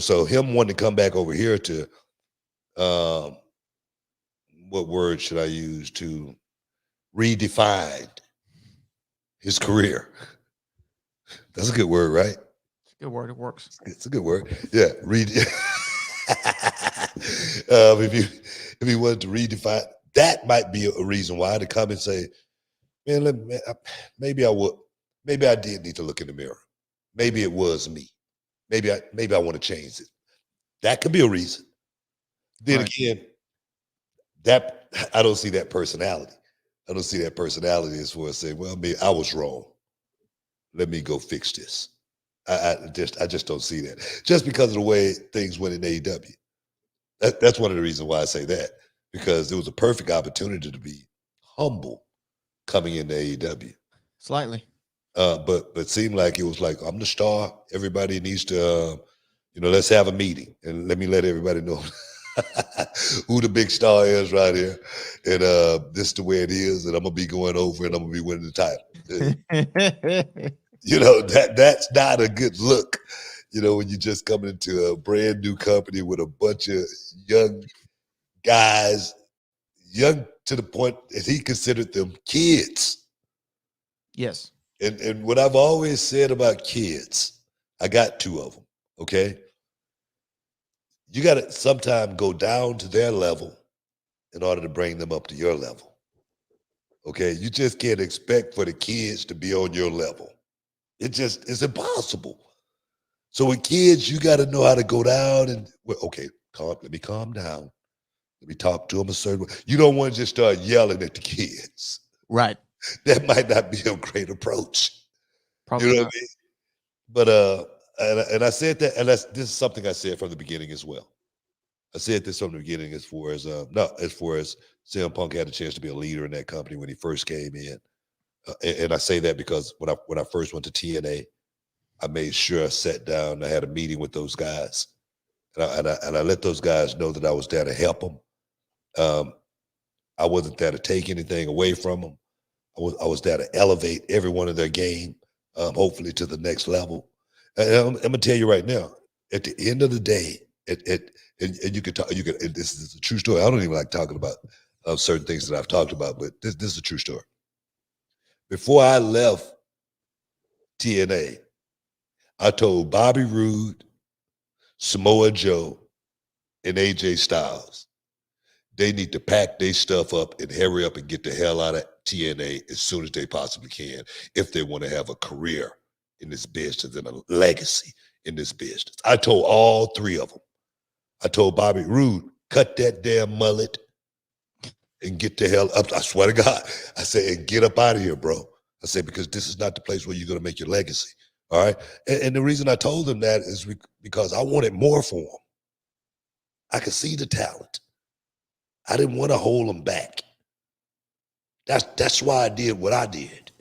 So him wanting to come back over here to, what word should I use, to redefine his career. That's a good word, right? It's a good word. It works. It's a good word. Yeah. If he wanted to redefine, that might be a reason why, to come and say, man, maybe I did need to look in the mirror. Maybe it was me. Maybe I want to change it. That could be a reason. Then again, that I don't see that personality. I don't see that personality as far as saying, well, I was wrong. Let me go fix this. I just don't see that. Just because of the way things went in AEW. That's one of the reasons why I say that, because there was a perfect opportunity to be humble coming into AEW. Slightly. But it seemed like it was like, I'm the star. Everybody needs to, let's have a meeting and let me let everybody know who the big star is right here. And this is the way it is. And I'm going to be going over and I'm going to be winning the title. That's not a good look. When you're just coming into a brand new company with a bunch of young guys, young to the point that he considered them kids. Yes. And what I've always said about kids, I got 2 of them, okay? You got to sometimes go down to their level in order to bring them up to your level, okay? You just can't expect for the kids to be on your level. It's impossible. So with kids, you got to know how to go down and, okay, let me calm down. Let me talk to them a certain way. You don't want to just start yelling at the kids. Right. That might not be a great approach. Probably You know not. what I mean? But and I said that, and this is something I said from the beginning as well. I said this from the beginning as far as CM Punk had a chance to be a leader in that company when he first came in. And I say that because when I first went to TNA, I made sure I sat down and I had a meeting with those guys. And I let those guys know that I was there to help them. I wasn't there to take anything away from them. I was there to elevate everyone in their game, hopefully to the next level. And I'm gonna tell you right now, at the end of the day, and you can talk. This is a true story. I don't even like talking about certain things that I've talked about, but this is a true story. Before I left TNA, I told Bobby Roode, Samoa Joe, and AJ Styles they need to pack their stuff up and hurry up and get the hell out of TNA as soon as they possibly can if they want to have a career in this business and a legacy in this business. I told all 3 of them. I told Bobby Roode, cut that damn mullet and get the hell up. I swear to God. I said, and get up out of here, bro. I said, because this is not the place where you're going to make your legacy. All right. And the reason I told them that is because I wanted more for them. I could see the talent. I didn't want to hold them back. That's why I did what I did.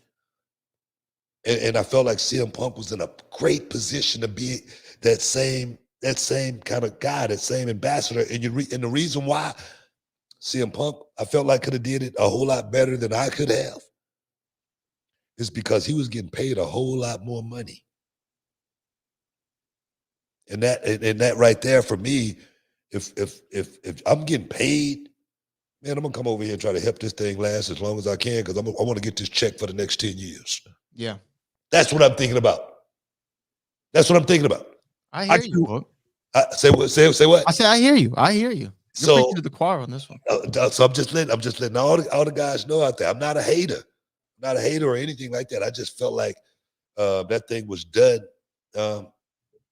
And I felt like CM Punk was in a great position to be that same kind of guy, that same ambassador. And the reason why CM Punk, I felt like could have did it a whole lot better than I could have is because he was getting paid a whole lot more money. And that right there for me, if I'm getting paid, man, I'm gonna come over here and try to help this thing last as long as I can because I want to get this check for the next 10 years. Yeah. That's what I'm thinking about. That's what I'm thinking about. I hear you, Book. Say what? I say I hear you. I hear you. You're preaching to the choir on this one. So I'm just letting all the guys know out there. I'm not a hater. I'm not a hater or anything like that. I just felt like that thing was done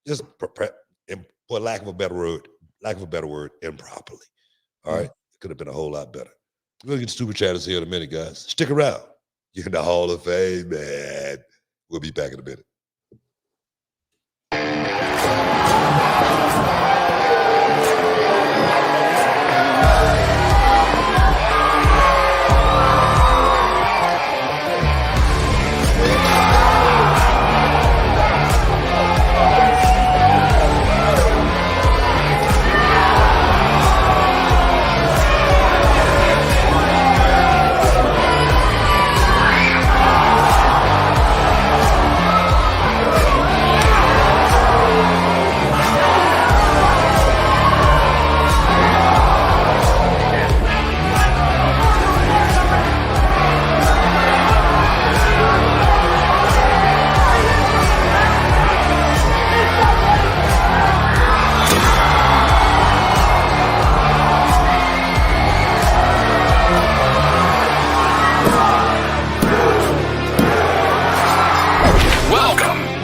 just for lack of a better word, improperly. All right. It could have been a whole lot better. We're gonna get super chatters here in a minute, guys. Stick around. You're in the Hall of Fame, man. We'll be back in a minute.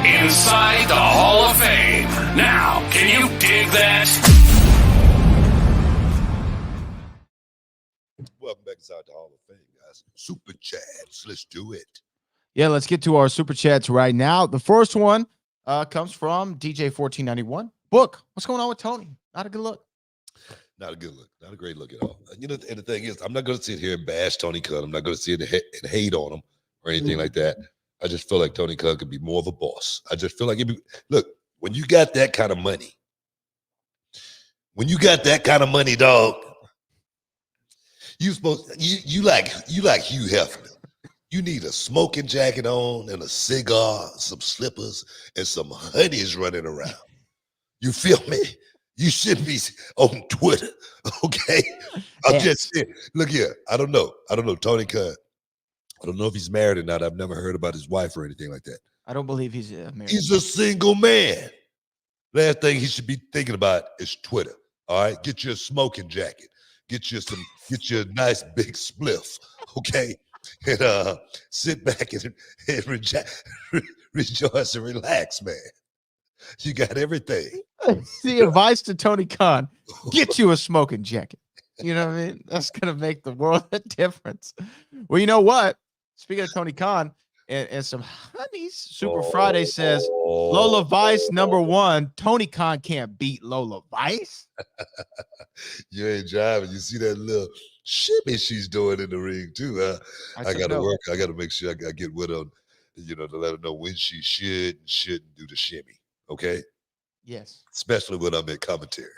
Inside the Hall of Fame. Now, can you dig that? Welcome back inside the Hall of Fame, guys. Super chats. Let's do it. Yeah, let's get to our super chats right now. The first one comes from DJ1491. Book, what's going on with Tony? Not a good look. Not a good look. Not a great look at all. And and the thing is, I'm not going to sit here and bash Tony Khan. I'm not going to sit and hate on him or anything like that. I just feel like Tony Khan could be more of a boss. I just feel like look, when you got that kind of money, dog, you like Hugh Hefner. You need a smoking jacket on and a cigar, some slippers, and some honeys running around. You feel me? You should be on Twitter, okay? I'm just saying. Look here, I don't know. Tony Khan. I don't know if he's married or not. I've never heard about his wife or anything like that. I don't believe he's married. He's a single man. Last thing he should be thinking about is Twitter. All right, get your smoking jacket. Get you a nice big spliff, okay? And sit back and rejoice and relax, man. You got everything. The advice to Tony Khan: get you a smoking jacket. You know what I mean? That's gonna make the world a difference. Well, you know what? Speaking of Tony Khan and some honeys, Super Friday says Lola Vice #1. Tony Khan can't beat Lola Vice. You ain't driving. You see that little shimmy she's doing in the ring too, huh? I gotta work. I gotta make sure I get with her, to let her know when she should and shouldn't do the shimmy. Okay. Yes. Especially when I'm in commentary.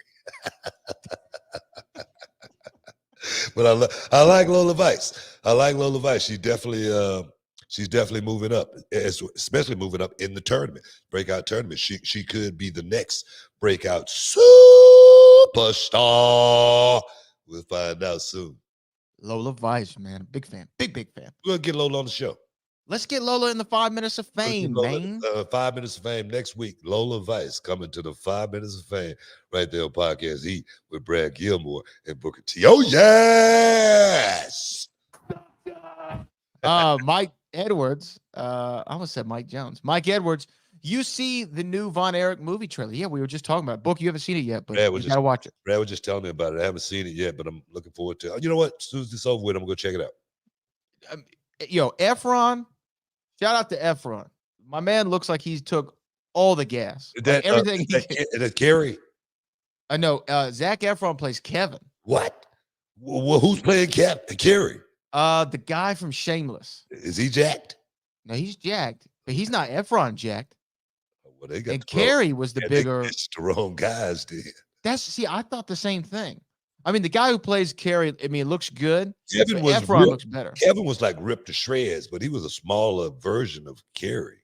But I like Lola Vice. She's definitely moving up, especially moving up in the tournament, breakout tournament. She could be the next breakout superstar. We'll find out soon. Lola Vice, man, big fan, big fan. We're gonna get Lola on the show. Let's get Lola in the 5 minutes of fame, man. 5 minutes of fame next week. Lola Vice coming to the 5 minutes of fame right there on Podcast Heat with Brad Gilmore and Booker T. Oh, yes. Mike Edwards. I almost said Mike Jones. Mike Edwards. You see the new Von Erich movie trailer? Yeah, we were just talking about it. Book. You haven't seen it yet, but you gotta watch it. Brad was just telling me about it. I haven't seen it yet, but I'm looking forward to it. You know what? As soon as this over with, I'm gonna go check it out. Efron. Shout out to Efron. My man looks like he took all the gas. Everything. That Carrie. I know. Zac Efron plays Kevin. What? Well, who's playing Carrie? The guy from Shameless. Is he jacked? No, he's jacked, but he's not Efron jacked. Well, they got Carrie was the bigger. It's the wrong guys, dude. I thought the same thing. I mean, the guy who plays Carrie, I mean, it looks good. Efron looks better. Kevin was like ripped to shreds, but he was a smaller version of Carrie.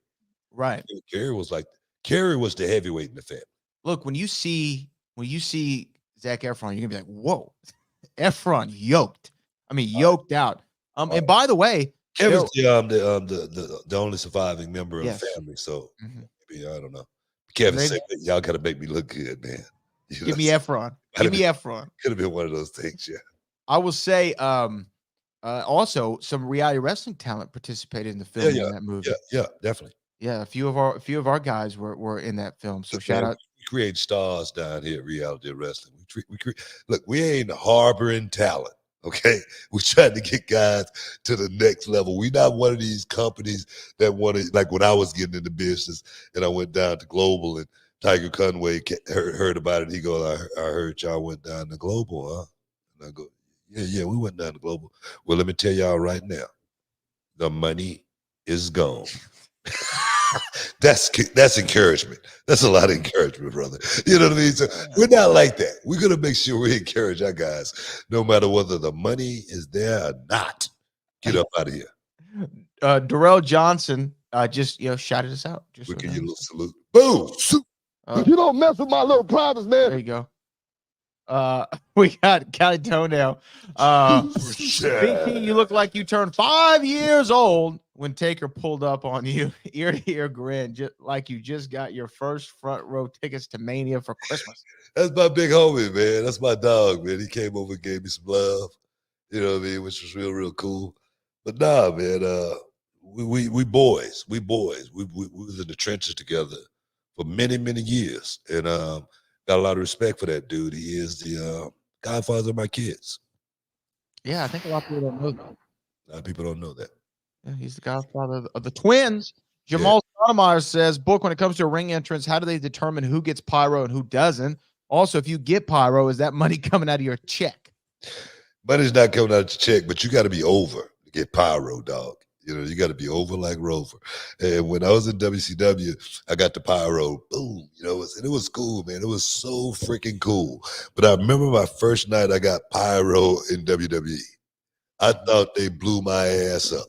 Right. Carrie was the heavyweight in the family. Look, when you see Zac Efron, you're gonna be like, whoa, Efron yoked. I mean, yoked out. And by the way, Kevin's the only surviving member of the family. So maybe, I don't know. Kevin said, y'all gotta make me look good, man. Give me Efron. Give me Efron. Could have been one of those things, yeah. I will say, also some reality wrestling talent participated in the film in that movie. Yeah, definitely. Yeah, a few of our guys were in that film. So shout out. We create stars down here at Reality Wrestling. Look, we ain't harboring talent. Okay, we're trying to get guys to the next level. We're not one of these companies that want to, like when I was getting into business and I went down to Global and Tiger Conway heard about it. He goes, I heard y'all went down to Global, huh? And I go, yeah, we went down to Global. Well, let me tell y'all right now, the money is gone. That's encouragement. That's a lot of encouragement, brother. You know what I mean? So we're not like that. We're gonna make sure we encourage our guys, no matter whether the money is there or not. Get up out of here. Darrell Johnson just shouted us out. Just give you a little salute. Boom. You don't mess with my little privates, man. There you go. We got Cali Toenail. BT, you look like you turned 5 years old when Taker pulled up on you, ear to ear grin, just like you just got your first front row tickets to Mania for Christmas. That's my big homie, man. That's my dog, man. He came over and gave me some love, you know what I mean, which was real cool. But nah, man, we boys. We was in the trenches together for many years, and got a lot of respect for that dude. He is the godfather of my kids. Yeah, I think a lot of people don't know that. A lot of people don't know that. Yeah, he's the godfather of the twins. Jamal Sotomayor says, Book, when it comes to a ring entrance, how do they determine who gets pyro and who doesn't? Also, if you get pyro, is that money coming out of your check? Money's not coming out of your check, but you got to be over to get pyro, dog. You know, you got to be over like Rover. And when I was in WCW, I got the pyro. Boom. You know, and it was cool, man. It was so freaking cool. But I remember my first night I got pyro in WWE. I thought they blew my ass up.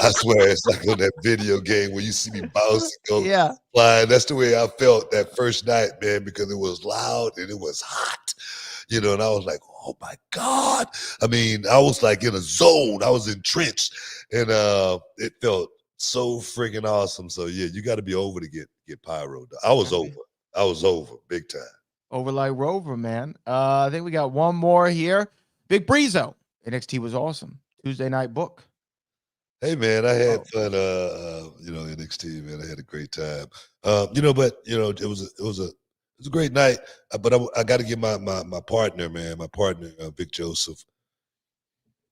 I swear, it's like on that video game where you see me bounce and go flying. That's the way I felt that first night, man, because it was loud and it was hot, you know, and I was like, oh my God. I mean, I was like in a zone. I was entrenched, and it felt so freaking awesome. So yeah, you got to be over to get pyro. I was over. I was over big time. Over like Rover, man. I think we got one more here. Big Breezo. NXT was awesome. Tuesday night book. Hey man, I had fun. You know, NXT, man. I had a great time. You know, but you know, it was a great night. But I got to give my partner, man, Vic Joseph,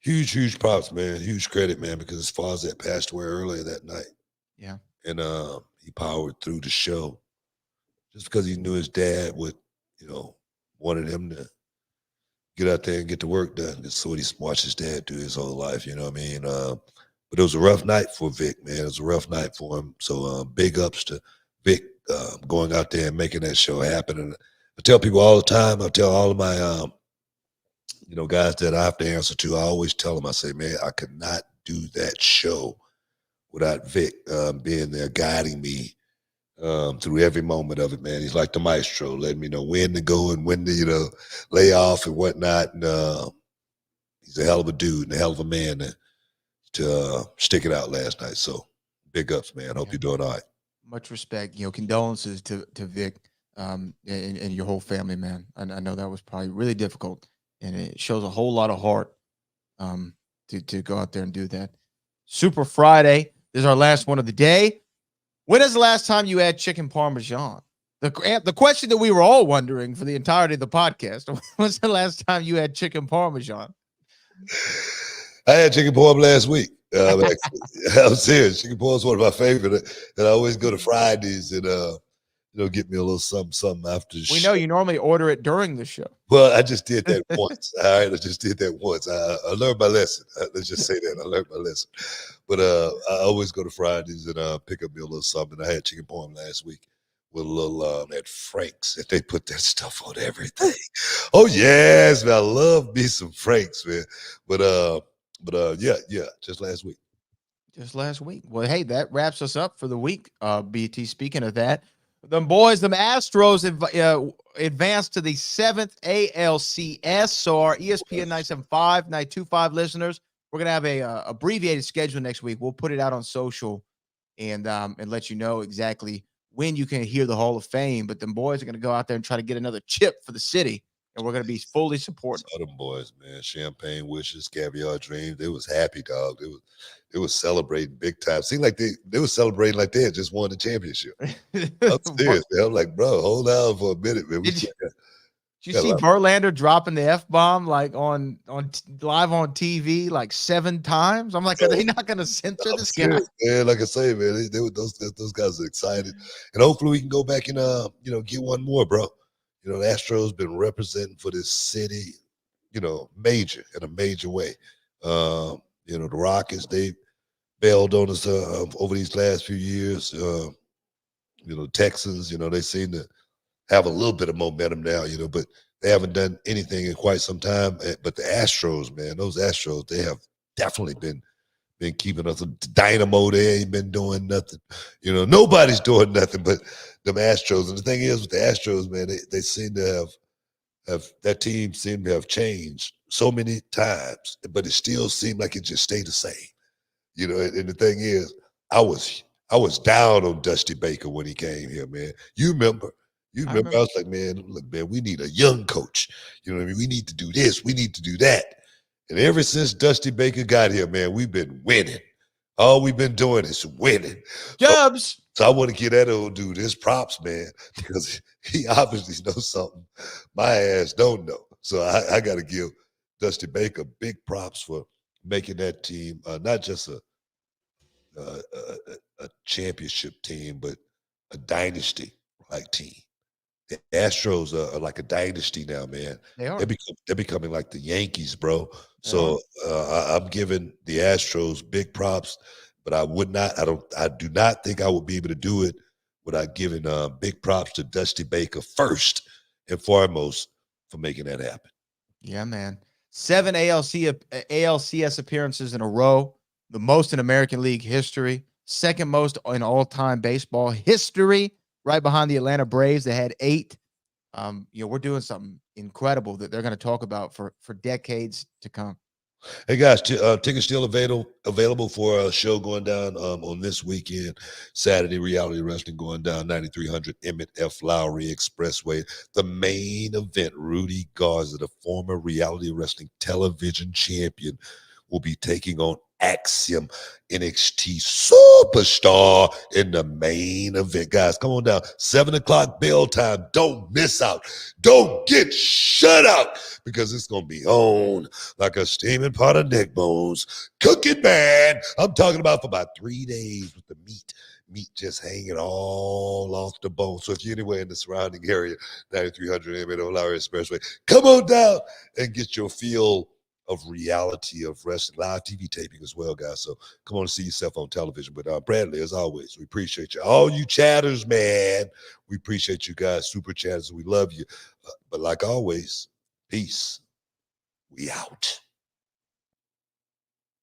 huge props, man, huge credit, man, because his father had passed away earlier that night. Yeah, and he powered through the show just because he knew his dad would, you know, wanted him to get out there and get the work done. That's what he watched his dad do his whole life. You know what I mean? But it was a rough night for Vic, man. It was a rough night for him. So big ups to Vic going out there and making that show happen. And I tell people all the time, I tell all of my, you know, guys that I have to answer to, I always tell them, I say, man, I could not do that show without Vic being there guiding me through every moment of it, man. He's like the maestro, letting me know when to go and when to, you know, lay off and whatnot. And he's a hell of a dude and a hell of a man to stick it out last night. So big ups, man. Hope you're doing all right. Much respect. You know, condolences to Vic and your whole family, man. I know that was probably really difficult, and it shows a whole lot of heart to go out there and do that. Super Friday. This is our last one of the day. When is the last time you had chicken parmesan? The question that we were all wondering for the entirety of the podcast. When's the last time you had chicken parmesan? I had chicken parm last week. I'm serious. Chicken parm is one of my favorite. And I always go to Fridays and you know, get me a little something after the show. We know you normally order it during the show. Well, I just did that once. All right, I just did that once. I learned my lesson. Let's just say that. I learned my lesson. But I always go to Fridays and pick up me a little something. I had chicken parm last week with a little at Frank's. If they put that stuff on everything. Oh yes, man. I love me some Frank's, man. But yeah, just last week. Just last week. Well, hey, that wraps us up for the week. BT, speaking of that, them Astros advanced to the 7th ALCS. So our ESPN 975, 925 listeners, we're gonna have a abbreviated schedule next week. We'll put it out on social and let you know exactly when you can hear the Hall of Fame. But them boys are gonna go out there and try to get another chip for the city, and we're gonna be fully supporting. Saw them boys, man. Champagne wishes, caviar dreams. They was happy, dog. They was celebrating big time. Seemed like they was celebrating like they had just won the championship. I'm serious, man. I'm like, bro, hold on for a minute, man. Did you see Verlander dropping the F-bomb like on live on TV like 7 times? I'm like, are they not going to censor this guy? Man, like I say, man, they were those guys are excited, and hopefully we can go back and you know, get one more, bro. You know, the Astros been representing for this city, you know, in a major way. You know, the Rockets, they bailed on us over these last few years. You know, Texans, you know, they seem to have a little bit of momentum now, you know, but they haven't done anything in quite some time. But the Astros, man, those Astros, they have definitely been keeping us. Dynamo, they ain't been doing nothing. You know, nobody's doing nothing but them Astros. And the thing is with the Astros, man, they seem to have that team seemed to have changed so many times, but it still seemed like it just stayed the same. You know, and the thing is, I was down on Dusty Baker when he came here, man. You remember? I was like, man, look, man, we need a young coach. You know what I mean? We need to do this. We need to do that. And ever since Dusty Baker got here, man, we've been winning. All we've been doing is winning. Jobs. So I want to give that old dude his props, man, because he obviously knows something my ass don't know. So I got to give Dusty Baker big props for making that team not just a championship team, but a dynasty-like team. The Astros are like a dynasty now, man. They are. They're becoming like the Yankees, bro. So I'm giving the Astros big props, but I do not think I would be able to do it without giving big props to Dusty Baker first and foremost for making that happen. Yeah, man. 7 ALCS appearances in a row, the most in American League history, second most in all-time baseball history, right behind the Atlanta Braves that had 8. We're doing something incredible that they're going to talk about for decades to come. Hey guys, tickets still available for a show going down on this weekend, Saturday Reality Wrestling going down 9300 Emmett F. Lowry Expressway. The main event, Rudy Garza, the former Reality Wrestling television champion, will be taking on Axiom NXT Superstar in the main event. Guys, come on down. 7 o'clock bell time. Don't miss out. Don't get shut out because it's going to be on like a steaming pot of neck bones. Cooking, man. I'm talking about for about 3 days with the meat just hanging all off the bone. So if you're anywhere in the surrounding area, 9300 Emmett Lowry Expressway, come on down and get your feel of reality of wrestling, live TV taping as well, guys. So come on and see yourself on television. But Bradley, as always, we appreciate you. All you chatters, man. We appreciate you guys, super chatters. We love you. But like always, peace. We out.